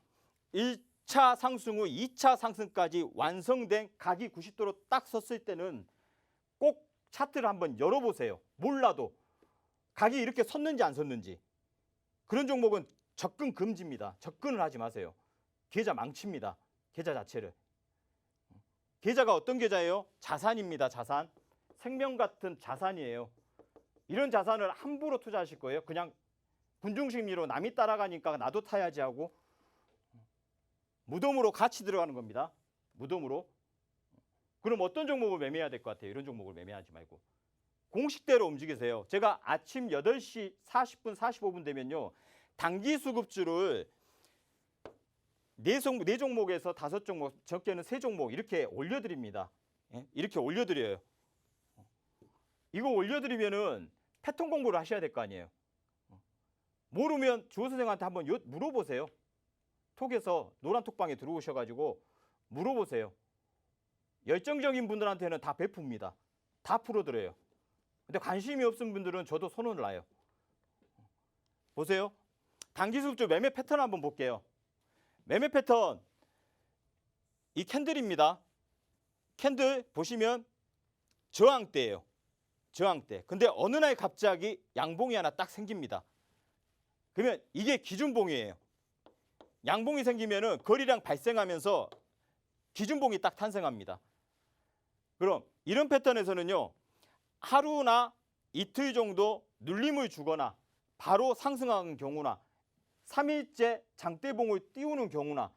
1차 상승 후 2차 상승까지 완성된 각이 90도로 딱 섰을 때는 꼭 차트를 한번 열어보세요. 몰라도 각이 이렇게 섰는지 안 섰는지. 그런 종목은 접근 금지입니다. 접근을 하지 마세요. 계좌 망칩니다. 계좌 자체를. 계좌가 어떤 계좌예요? 자산입니다. 자산. 생명 같은 자산이에요. 이런 자산을 함부로 투자하실 거예요? 그냥 군중심리로 남이 따라가니까 나도 타야지 하고 무덤으로 같이 들어가는 겁니다. 무덤으로. 그럼 어떤 종목을 매매해야 될 것 같아요? 이런 종목을 매매하지 말고. 공식대로 움직이세요. 제가 아침 8시 40분, 45분 되면요. 단기수급주를 4종목에서 5종목, 적게는 3종목 이렇게 올려드립니다. 예? 이렇게 올려드려요. 이거 올려드리면은 패턴 공부를 하셔야 될 거 아니에요. 모르면 주호 선생한테 한번 물어보세요. 톡에서 노란 톡방에 들어오셔가지고 물어보세요. 열정적인 분들한테는 다 베풉니다. 다 풀어드려요. 근데 관심이 없은 분들은 저도 선언을 놔요. 보세요. 단기수급주 매매 패턴 한번 볼게요. 매매 패턴 이 캔들입니다. 캔들 보시면 저항대예요. 저항대. 근데 어느 날 갑자기 양봉이 하나 딱 생깁니다. 그러면 이게 기준봉이에요. 양봉이 생기면은 거래량 발생하면서 기준봉이 딱 탄생합니다. 그럼 이런 패턴에서는요. 하루나 이틀 정도 눌림을 주거나 바로 상승하는 경우나 3일째 장대봉을 띄우는 경우나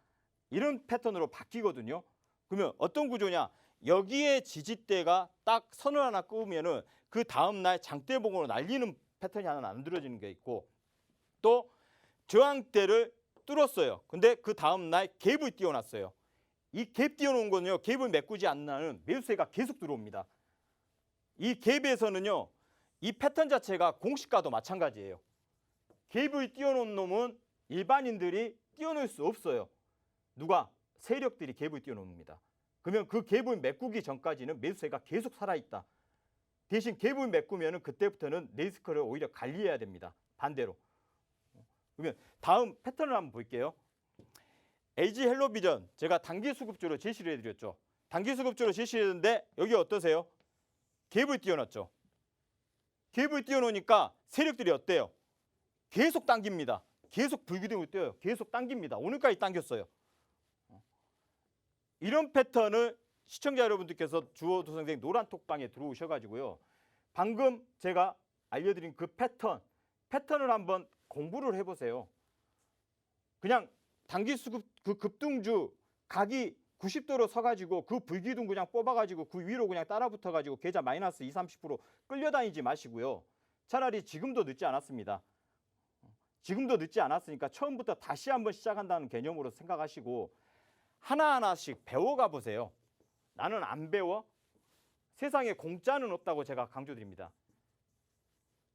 이런 패턴으로 바뀌거든요. 그러면 어떤 구조냐? 여기에 지지대가 딱 선을 하나 끄면은 그 다음날 장대봉으로 날리는 패턴이 하나 만들어지는 게 있고 또 저항대를 뚫었어요. 근데 그 다음날 갭을 띄워놨어요. 이 갭 띄워놓은 거는요. 갭을 메꾸지 않는 매수세가 계속 들어옵니다. 이 갭에서는요. 이 패턴 자체가 공시가도 마찬가지예요. 갭을 띄워놓은 놈은 일반인들이 띄워놓을 수 없어요. 누가? 세력들이 갭을 띄워놓습니다. 그러면 그 갭을 메꾸기 전까지는 매수세가 계속 살아있다. 대신 갭을 메꾸면 그때부터는 리스크를 오히려 관리해야 됩니다. 반대로. 그러면 다음 패턴을 한번 볼게요. LG 헬로비전 제가 단기수급주로 제시를 해드렸죠. 단기수급주로 제시했는데 여기 어떠세요? 갭을 띄워놨죠. 갭을 띄워놓으니까 세력들이 어때요? 계속 당깁니다. 계속 불기둥을 띄워요. 계속 당깁니다. 오늘까지 당겼어요. 이런 패턴을 시청자 여러분들께서 주호 선생 노란 톡방에 들어오셔가지고요. 방금 제가 알려드린 그 패턴을 한번 공부를 해보세요. 그냥 단기수급 그 급등주 각이 90도로 서가지고 그 불기둥 그냥 뽑아가지고 그 위로 그냥 따라붙어가지고 계좌 마이너스 20, 30% 끌려다니지 마시고요. 차라리 지금도 늦지 않았습니다. 지금도 늦지 않았으니까 처음부터 다시 한번 시작한다는 개념으로 생각하시고 하나하나씩 배워가 보세요. 나는 안 배워? 세상에 공짜는 없다고 제가 강조드립니다.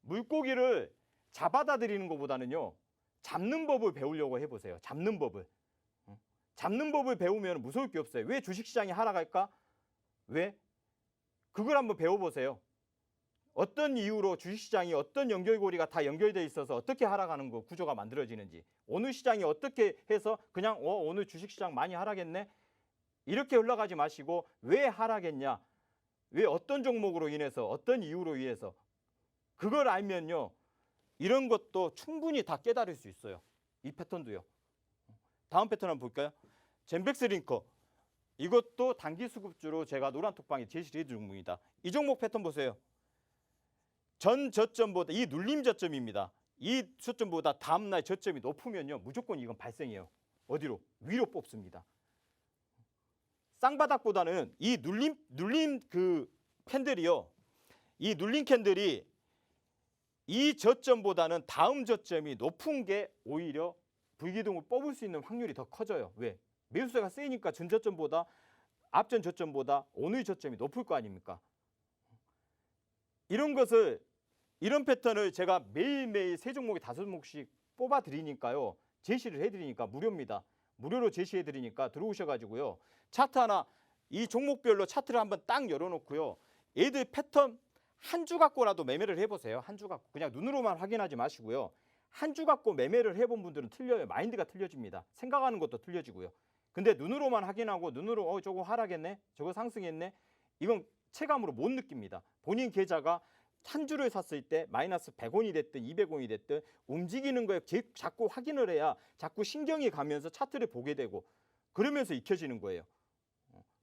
물고기를 잡아다 드리는 것보다는요. 잡는 법을 배우려고 해보세요. 잡는 법을. 잡는 법을 배우면 무서울 게 없어요. 왜 주식시장이 하락할까? 왜? 그걸 한번 배워보세요. 어떤 이유로 주식시장이 어떤 연결고리가 다 연결되어 있어서 어떻게 하락하는 거 구조가 만들어지는지 오늘 시장이 어떻게 해서 그냥 오늘 주식시장 많이 하락했네? 이렇게 흘러가지 마시고 왜 하락했냐? 왜 어떤 종목으로 인해서 어떤 이유로 인해서 그걸 알면요. 이런 것도 충분히 다 깨달을 수 있어요. 이 패턴도요. 다음 패턴 한번 볼까요? 젠백스링커. 이것도 단기수급주로 제가 노란톡방에 제시해 준 종목입니다. 이 종목 패턴 보세요. 전 저점보다 이 눌림 저점입니다. 이 저점보다 다음날 저점이 높으면요. 무조건 이건 발생해요. 어디로? 위로 뽑습니다. 쌍바닥보다는 이 눌림 그 캔들이요. 이 눌림 캔들이 이 저점보다는 다음 저점이 높은 게 오히려 V기둥을 뽑을 수 있는 확률이 더 커져요. 왜? 매수세가 세니까 전저점보다 앞전 저점보다 오늘 저점이 높을 거 아닙니까? 이런 패턴을 제가 매일매일 세 종목에 5종목씩 뽑아 드리니까요. 제시를 해 드리니까 무료입니다. 무료로 제시해 드리니까 들어오셔 가지고요. 차트 하나 이 종목별로 차트를 한번 딱 열어 놓고요. 얘들 패턴 한 주 갖고라도 매매를 해 보세요. 한 주 갖고 그냥 눈으로만 확인하지 마시고요. 한 주 갖고 매매를 해 본 분들은 틀려요. 마인드가 틀려집니다. 생각하는 것도 틀려지고요. 근데 눈으로만 확인하고 눈으로 저거 하락했네. 저거 상승했네. 이건 체감으로 못 느낍니다. 본인 계좌가 한 주를 샀을 때 마이너스 100원이 됐든 200원이 됐든 움직이는 거에 자꾸 확인을 해야 자꾸 신경이 가면서 차트를 보게 되고 그러면서 익혀지는 거예요.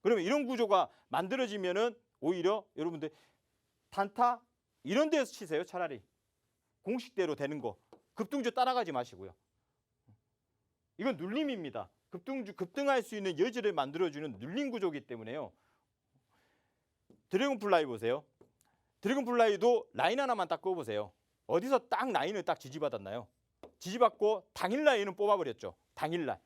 그러면 이런 구조가 만들어지면은 오히려 여러분들 단타 이런 데서 치세요. 차라리 공식대로 되는 거 급등주 따라가지 마시고요. 이건 눌림입니다. 급등할 수 있는 여지를 만들어주는 눌림 구조이기 때문에요. 드래곤플라이 보세요. 드래곤플라이도 라인 하나만 딱 그어보세요. 어디서 딱 라인을 딱 지지받았나요? 지지받고 당일 라인은 뽑아버렸죠. 당일날.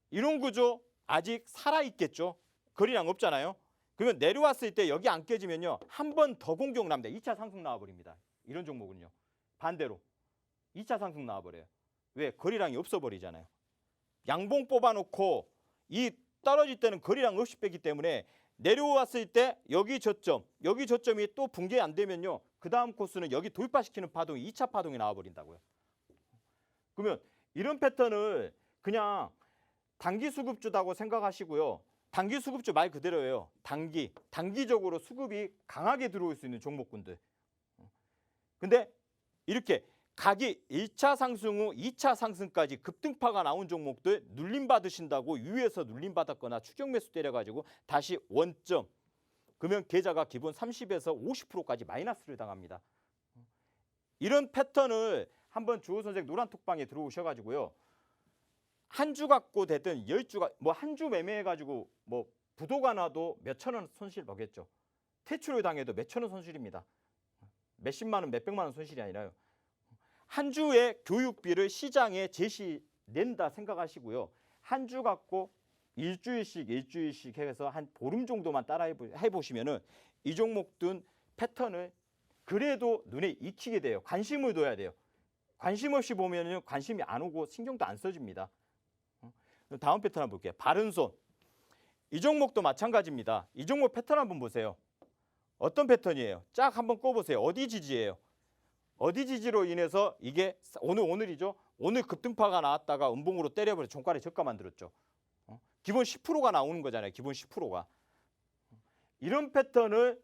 이런 구조 아직 살아있겠죠. 거리량 없잖아요. 그러면 내려왔을 때 여기 안 깨지면요. 한 번 더 공격 납니다. 2차 상승 나와버립니다. 이런 종목은요. 반대로 2차 상승 나와버려요. 왜? 거리량이 없어버리잖아요. 양봉 뽑아놓고 이 떨어질 때는 거리량 없이 빼기 때문에 내려왔을 때 여기 저점이 또 붕괴 안 되면요. 그 다음 코스는 여기 돌파시키는 파동이 2차 파동이 나와버린다고요. 그러면 이런 패턴을 그냥 단기 수급주다고 생각하시고요. 단기 수급주 말 그대로예요. 단기적으로 수급이 강하게 들어올 수 있는 종목군들. 근데 이렇게 각이 1차 상승 후 2차 상승까지 급등파가 나온 종목들 눌림 받으신다고 위에서 눌림 받았거나 추격 매수 때려가지고 다시 원점. 그러면 계좌가 기본 30에서 50%까지 마이너스를 당합니다. 이런 패턴을 한번 주호 선생 노란톡방에 들어오셔가지고요. 한 주 갖고 되든 10주가 뭐 한 주 매매해가지고 뭐 부도가 나도 몇천 원 손실 보겠죠. 퇴출을 당해도 몇천 원 손실입니다. 몇십만 원, 몇백만 원 손실이 아니라요. 한 주의 교육비를 시장에 제시 낸다 생각하시고요. 한 주 갖고 일주일씩 해서 한 보름 정도만 따라 해보시면은 이 종목들 패턴을 그래도 눈에 익히게 돼요. 관심을 둬야 돼요. 관심 없이 보면은 관심이 안 오고 신경도 안 써집니다. 다음 패턴 한번 볼게요. 바른손. 이 종목도 마찬가지입니다. 이 종목 패턴 한번 보세요. 어떤 패턴이에요? 쫙 한번 꼽으세요. 어디 지지예요? 어디 지지로 인해서 이게 오늘이죠. 오늘 급등파가 나왔다가 음봉으로 때려버려 종가를 저가 만들었죠. 기본 10%가 나오는 거잖아요. 기본 10%가. 이런 패턴을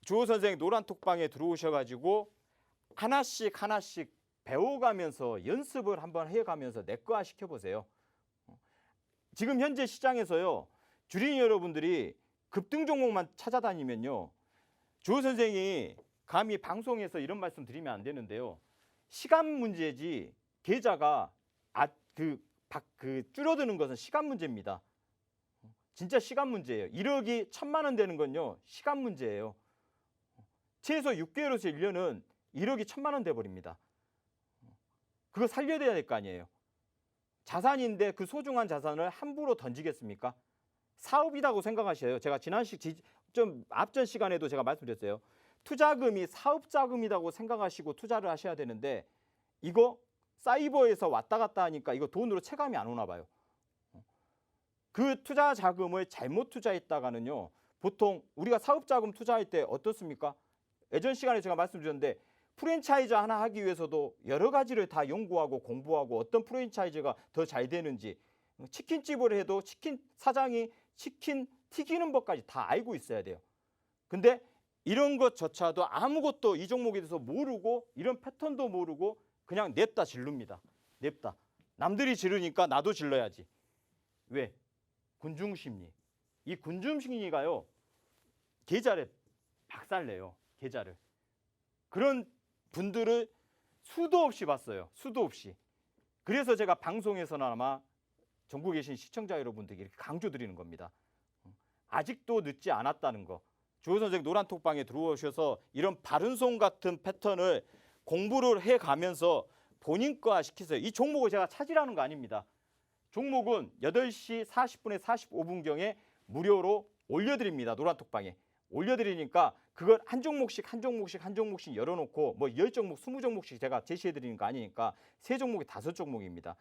주호 선생 노란톡방에 들어오셔가지고 하나씩 배워가면서 연습을 한번 해가면서 내꺼화 시켜보세요. 지금 현재 시장에서요. 주린 여러분들이 급등 종목만 찾아다니면요. 주호 선생이 감히 방송에서 이런 말씀 드리면 안 되는데요. 시간 문제지 계좌가 줄어드는 것은 시간 문제입니다. 진짜 시간 문제예요. 1억이 1,000만 원 되는 건요. 시간 문제예요. 최소 6개월에서 1년은 1억이 1,000만 원 돼버립니다. 그거 살려야 될 거 아니에요. 자산인데 그 소중한 자산을 함부로 던지겠습니까? 사업이라고 생각하셔요. 제가 좀 앞전 시간에도 제가 말씀드렸어요. 투자금이 사업자금이라고 생각하시고 투자를 하셔야 되는데 이거 사이버에서 왔다 갔다 하니까 이거 돈으로 체감이 안 오나 봐요. 그 투자 자금을 잘못 투자했다가는요. 보통 우리가 사업자금 투자할 때 어떻습니까? 예전 시간에 제가 말씀드렸는데 프랜차이즈 하나 하기 위해서도 여러 가지를 다 연구하고 공부하고 어떤 프랜차이즈가 더 잘 되는지 치킨집을 해도 치킨 사장이 치킨 튀기는 법까지 다 알고 있어야 돼요. 근데 이런 것조차도 아무것도 이 종목에 대해서 모르고 이런 패턴도 모르고 그냥 냅다 질릅니다. 냅다. 남들이 지르니까 나도 질러야지. 왜? 군중심리. 이 군중심리가요. 계좌를 박살내요. 계좌를. 그런 분들을 수도 없이 봤어요. 수도 없이. 그래서 제가 방송에서나마 전국에 계신 시청자 여러분들에게 이렇게 강조드리는 겁니다. 아직도 늦지 않았다는 거. 주호 선생 노란톡방에 들어오셔서 이런 바른손 같은 패턴을 공부를 해가면서 본인 거 시키세요. 이 종목을 제가 찾으라는 거 아닙니다. 종목은 8시 40분에 45분경에 무료로 올려드립니다. 노란톡방에. 올려드리니까 그걸 한 종목씩 열어놓고 뭐 10종목, 20종목씩 제가 제시해드리는 거 아니니까 3종목이 5종목입니다.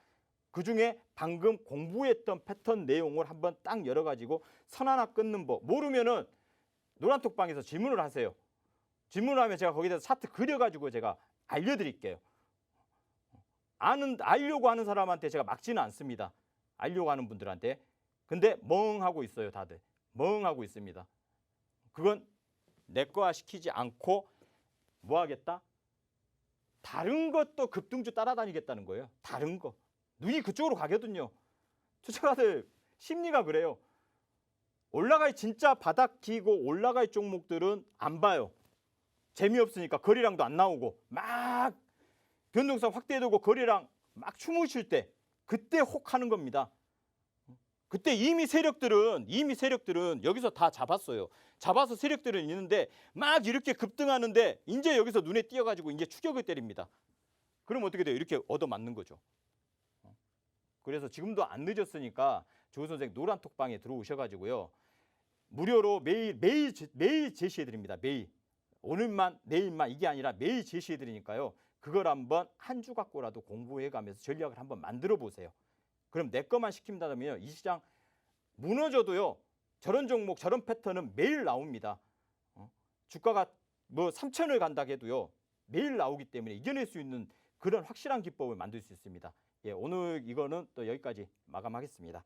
그중에 방금 공부했던 패턴 내용을 한번 딱 열어가지고 선 하나 끊는 법. 모르면은 노란톡방에서 질문을 하세요. 질문을 하면 제가 거기다 차트 그려가지고 제가 알려드릴게요. 알려고 하는 사람한테 제가 막지는 않습니다. 알려고 하는 분들한테. 근데 멍하고 있어요, 다들. 멍하고 있습니다. 그건 내 거화 시키지 않고 뭐 하겠다? 다른 것도 급등주 따라다니겠다는 거예요. 다른 거. 눈이 그쪽으로 가거든요. 투자가들 심리가 그래요. 올라갈 진짜 바닥 기고 올라갈 종목들은 안 봐요. 재미없으니까 거래량도 안 나오고 막 변동성 확대되고 거래량 막 춤을 출 때 그때 혹하는 겁니다. 그때 이미 세력들은 여기서 다 잡았어요. 잡아서 세력들은 있는데 막 이렇게 급등하는데 이제 여기서 눈에 띄어가지고 이제 추격을 때립니다. 그럼 어떻게 돼요? 이렇게 얻어맞는 거죠. 그래서 지금도 안 늦었으니까 조 선생 노란톡방에 들어오셔가지고요. 무료로 매일 제시해드립니다. 매일. 오늘만 내일만 이게 아니라 매일 제시해드리니까요. 그걸 한번 한 주 갖고라도 공부해가면서 전략을 한번 만들어 보세요. 그럼 내 것만 시킨다면 이 시장 무너져도요. 저런 종목 저런 패턴은 매일 나옵니다. 주가가 뭐 3천을 간다 해도요. 매일 나오기 때문에 이겨낼 수 있는 그런 확실한 기법을 만들 수 있습니다. 예, 오늘 이거는 또 여기까지 마감하겠습니다.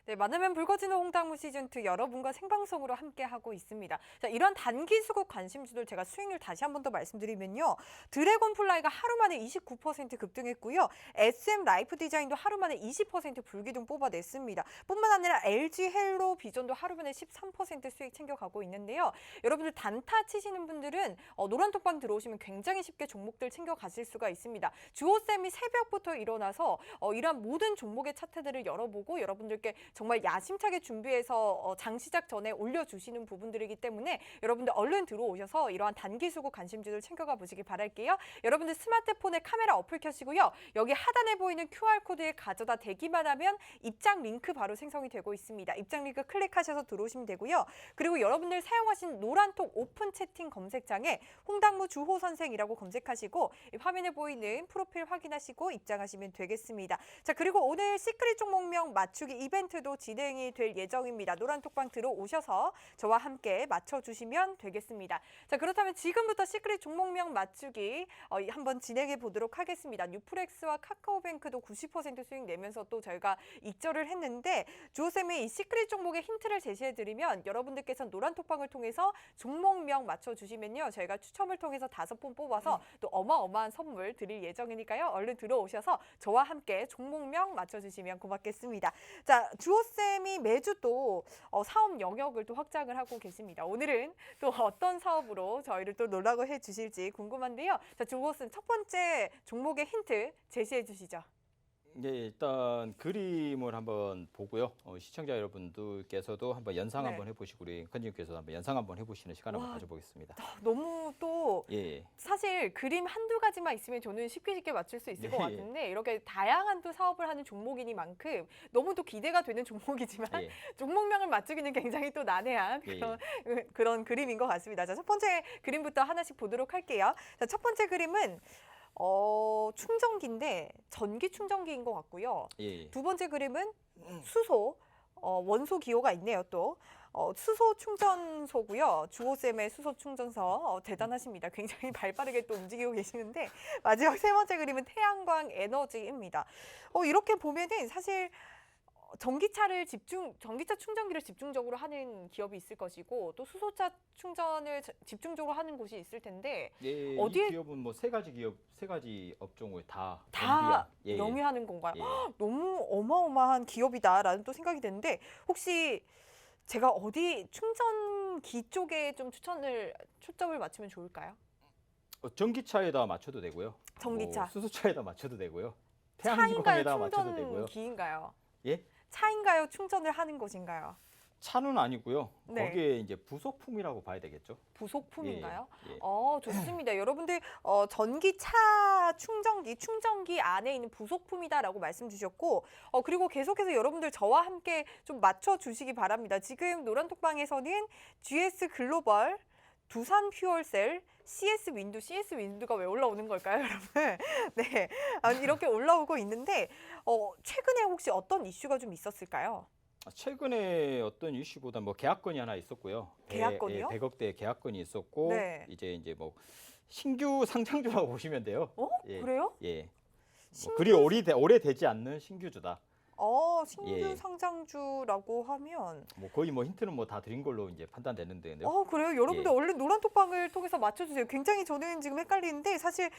네, 만나면 붉어지는 홍당무 시즌2 여러분과 생방송으로 함께하고 있습니다. 자, 이런 단기 수급 관심주들 제가 수익률 다시 한 번 더 말씀드리면요. 드래곤플라이가 하루 만에 29% 급등했고요. SM 라이프 디자인도 하루 만에 20% 불기둥 뽑아냈습니다. 뿐만 아니라 LG 헬로 비전도 하루 만에 13% 수익 챙겨가고 있는데요. 여러분들 단타 치시는 분들은 노란톡방 들어오시면 굉장히 쉽게 종목들 챙겨가실 수가 있습니다. 주호쌤이 새벽부터 일어나서 이러한 모든 종목의 차트들을 열어보고 여러분들께 정말 야심차게 준비해서 장 시작 전에 올려주시는 부분들이기 때문에 여러분들 얼른 들어오셔서 이러한 단기 수급 관심주들 챙겨가 보시기 바랄게요. 여러분들 스마트폰에 카메라 어플 켜시고요. 여기 하단에 보이는 QR코드에 가져다 대기만 하면 입장 링크 바로 생성이 되고 있습니다. 입장 링크 클릭하셔서 들어오시면 되고요. 그리고 여러분들 사용하신 노란톡 오픈 채팅 검색창에 홍당무 주호 선생이라고 검색하시고 화면에 보이는 프로필 확인하시고 입장하시면 되겠습니다. 자, 그리고 오늘 시크릿 종목명 맞추기 이벤트도 진행이 될 예정입니다. 노란톡방 들어오셔서 저와 함께 맞춰주시면 되겠습니다. 자, 그렇다면 지금부터 시크릿 종목명 맞추기 한번 진행해 보도록 하겠습니다. 뉴프렉스와 카카오뱅크도 90% 수익 내면서 또 저희가 익절을 했는데 주호쌤이 이 시크릿 종목의 힌트를 제시해드리면 여러분들께서 노란톡방을 통해서 종목명 맞춰주시면요. 저희가 추첨을 통해서 5분 뽑아서 또 어마어마한 선물 드릴 예정이니까요. 얼른 들어오셔서 저와 함께 종목명 맞춰주시면 고맙겠습니다. 자, 주호쌤이 매주 또 사업 영역을 또 확장을 하고 계십니다. 오늘은 또 어떤 사업으로 저희를 또 놀라고 해주실지 궁금한데요. 자, 주호쌤 첫 번째 종목의 힌트 제시해 주시죠. 네, 일단 그림을 한번 보고요. 시청자 여러분들께서도 한번 연상 한번 해보시고 우리 컨님께서도 한번 연상 한번 해보시는 시간 한번 가져보겠습니다. 너무 또 예. 사실 그림 한두 가지만 있으면 저는 쉽게 맞출 수 있을 것 같은데 이렇게 다양한 또 사업을 하는 종목이니만큼 너무 또 기대가 되는 종목이지만 종목명을 맞추기는 굉장히 또 난해한 그런 그림인 것 같습니다. 자, 첫 번째 그림부터 하나씩 보도록 할게요. 자, 첫 번째 그림은 충전기인데 전기 충전기인 것 같고요. 예. 두 번째 그림은 수소, 원소 기호가 있네요 또. 수소 충전소고요. 주호쌤의 수소 충전소 대단하십니다. 굉장히 발빠르게 또 움직이고 계시는데 마지막 세 번째 그림은 태양광 에너지입니다. 이렇게 보면은 사실 전기차 충전기를 집중적으로 하는 기업이 있을 것이고 또 수소차 충전을 집중적으로 하는 곳이 있을 텐데 예, 어디에- 이 기업은 뭐 세 가지 업종을 다 예. 영위하는 건가요? 예. 너무 어마어마한 기업이다라는 또 생각이 드는데 혹시 제가 어디 충전기 쪽에 좀 초점을 맞추면 좋을까요? 전기차에다 맞춰도 되고요. 전기차. 뭐 수소차에다 맞춰도 되고요. 차인가요? 태양광에다 맞춰도 되고요. 충전기인가요? 예? 차인가요? 충전을 하는 곳인가요? 차는 아니고요. 네. 거기에 이제 부속품이라고 봐야 되겠죠. 부속품인가요? 예, 예. 좋습니다. 여러분들 전기차 충전기 안에 있는 부속품이다라고 말씀 주셨고 그리고 계속해서 여러분들 저와 함께 좀 맞춰주시기 바랍니다. 지금 노란톡방에서는 GS 글로벌, 두산 퓨얼셀, CS 윈드가 왜 올라오는 걸까요, 여러분? 네, 이렇게 올라오고 있는데 최근에 혹시 어떤 이슈가 좀 있었을까요? 최근에 어떤 이슈보다 뭐 계약건이 하나 있었고요. 계약건이요? 100억대 계약건이 있었고 네. 이제 뭐 신규 상장주라고 보시면 돼요. 예. 그래요? 예. 뭐 신규 그리 오래되지 않는 신규주다. 신규 예. 상장주라고 하면 뭐 거의 뭐 힌트는 뭐 다 드린 걸로 이제 판단되는데. 그래요? 여러분들 예. 얼른 노란톡방을 통해서 맞춰주세요. 굉장히 저는 지금 헷갈리는데 사실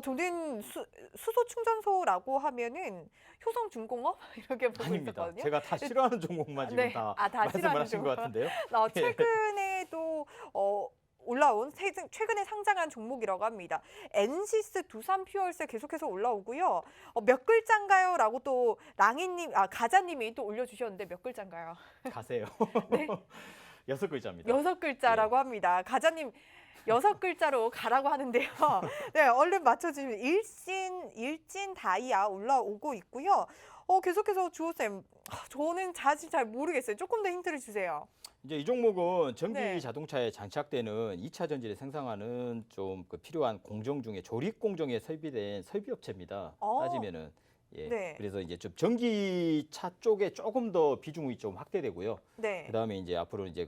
저는 수소 충전소라고 하면은 효성중공업 이렇게 보고 아닙니다. 있었거든요. 제가 다 싫어하는 종목만 지금 네. 다 다 말씀을 싫어하는 하신 것 같은데요. 최근에도 올라온 최근에 상장한 종목이라고 합니다. 엔시스 두산 퓨얼셀 계속해서 올라오고요. 몇 글자인가요? 라고 또 가자님이 또 올려주셨는데 몇 글자인가요? 가세요. 네? 6글자입니다. 6글자라고 합니다. 가자님 6글자로 가라고 하는데요. 네, 얼른 맞춰주시면 일진 다이아 올라오고 있고요. 계속해서 주호쌤, 저는 사실 잘 모르겠어요. 조금 더 힌트를 주세요. 이제 이 종목은 전기 네. 자동차에 장착되는 2차 전지를 생산하는 좀 그 필요한 공정 중에 조립 공정에 설비된 설비업체입니다. 따지면은 네. 그래서 이제 좀 전기차 쪽에 조금 더 비중이 좀 확대되고요. 네. 그다음에 이제 앞으로 이제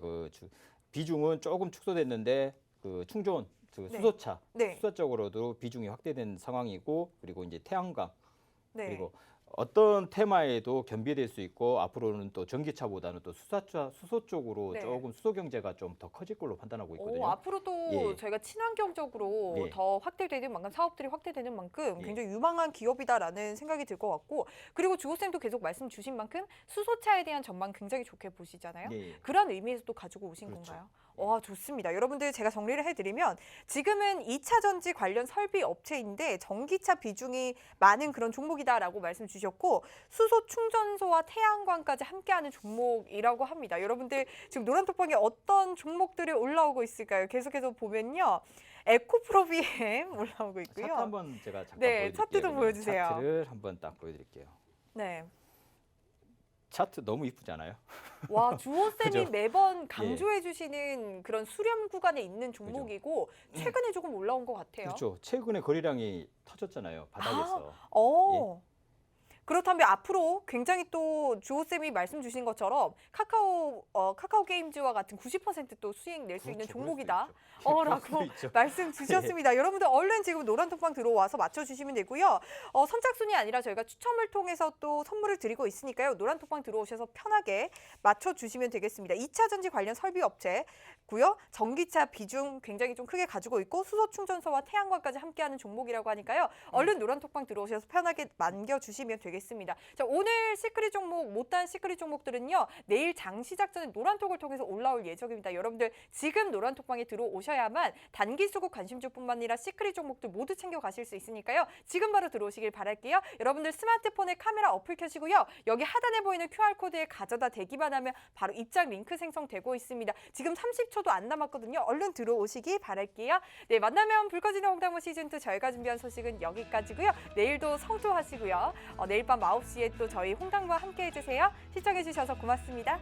비중은 조금 축소됐는데 그 충전 네. 수소차 네. 수소 쪽으로도 비중이 확대된 상황이고 그리고 이제 태양광 네. 그리고 어떤 테마에도 겸비될 수 있고 앞으로는 또 전기차보다는 또 수소 쪽으로 네. 조금 수소 경제가 좀 더 커질 걸로 판단하고 있거든요. 앞으로 또 예. 저희가 친환경적으로 예. 더 확대되는 만큼 사업들이 확대되는 만큼 예. 굉장히 유망한 기업이다라는 생각이 들 것 같고 그리고 주호쌤도 계속 말씀 주신 만큼 수소차에 대한 전망 굉장히 좋게 보시잖아요. 예. 그런 의미에서 또 가지고 오신 그렇죠. 건가요? 좋습니다. 여러분들 제가 정리를 해드리면 지금은 2차 전지 관련 설비 업체인데 전기차 비중이 많은 그런 종목이다라고 말씀 주셨고 수소 충전소와 태양광까지 함께하는 종목이라고 합니다. 여러분들 지금 노란톡방에 어떤 종목들이 올라오고 있을까요? 계속해서 보면요. 에코프로비엠 올라오고 있고요. 차트 한번 제가 잠깐 네, 보여드릴게요. 차트도 그러면. 보여주세요. 차트를 한번 딱 보여드릴게요. 네. 차트 너무 이쁘지 않아요? 와, 주호쌤이 그죠? 매번 강조해 주시는 그런 수렴 구간에 있는 종목이고 최근에 조금 올라온 것 같아요. 그렇죠. 최근에 거래량이 터졌잖아요. 바닥에서. 그렇다면 앞으로 굉장히 또 주호쌤이 말씀 주신 것처럼 카카오 게임즈와 같은 90%또 수익 낼 수 있는 그렇죠. 종목이다. 그럴 라고 수도 있죠. 말씀 주셨습니다. 여러분들 얼른 지금 노란톡방 들어와서 맞춰주시면 되고요. 선착순이 아니라 저희가 추첨을 통해서 또 선물을 드리고 있으니까요. 노란톡방 들어오셔서 편하게 맞춰주시면 되겠습니다. 2차 전지 관련 설비 업체고요. 전기차 비중 굉장히 좀 크게 가지고 있고 수소 충전소와 태양광까지 함께하는 종목이라고 하니까요. 얼른 노란톡방 들어오셔서 편하게 남겨주시면 되겠습니다. 자, 오늘 시크릿 종목, 못다한 시크릿 종목들은요. 내일 장 시작 전에 노란톡을 통해서 올라올 예정입니다. 여러분들 지금 노란톡방에 들어오셔야만 단기 수급 관심주뿐만 아니라 시크릿 종목들 모두 챙겨 가실 수 있으니까요. 지금 바로 들어오시길 바랄게요. 여러분들 스마트폰에 카메라 어플 켜시고요. 여기 하단에 보이는 QR코드에 가져다 대기만 하면 바로 입장 링크 생성되고 있습니다. 지금 30초도 안 남았거든요. 얼른 들어오시기 바랄게요. 네, 만나면 불 꺼지는 홍당무 시즌2 저희가 준비한 소식은 여기까지고요. 내일도 성투하시고요. 내일 밤 9시에 또 저희 홍당무와 함께 해주세요. 시청해주셔서 고맙습니다.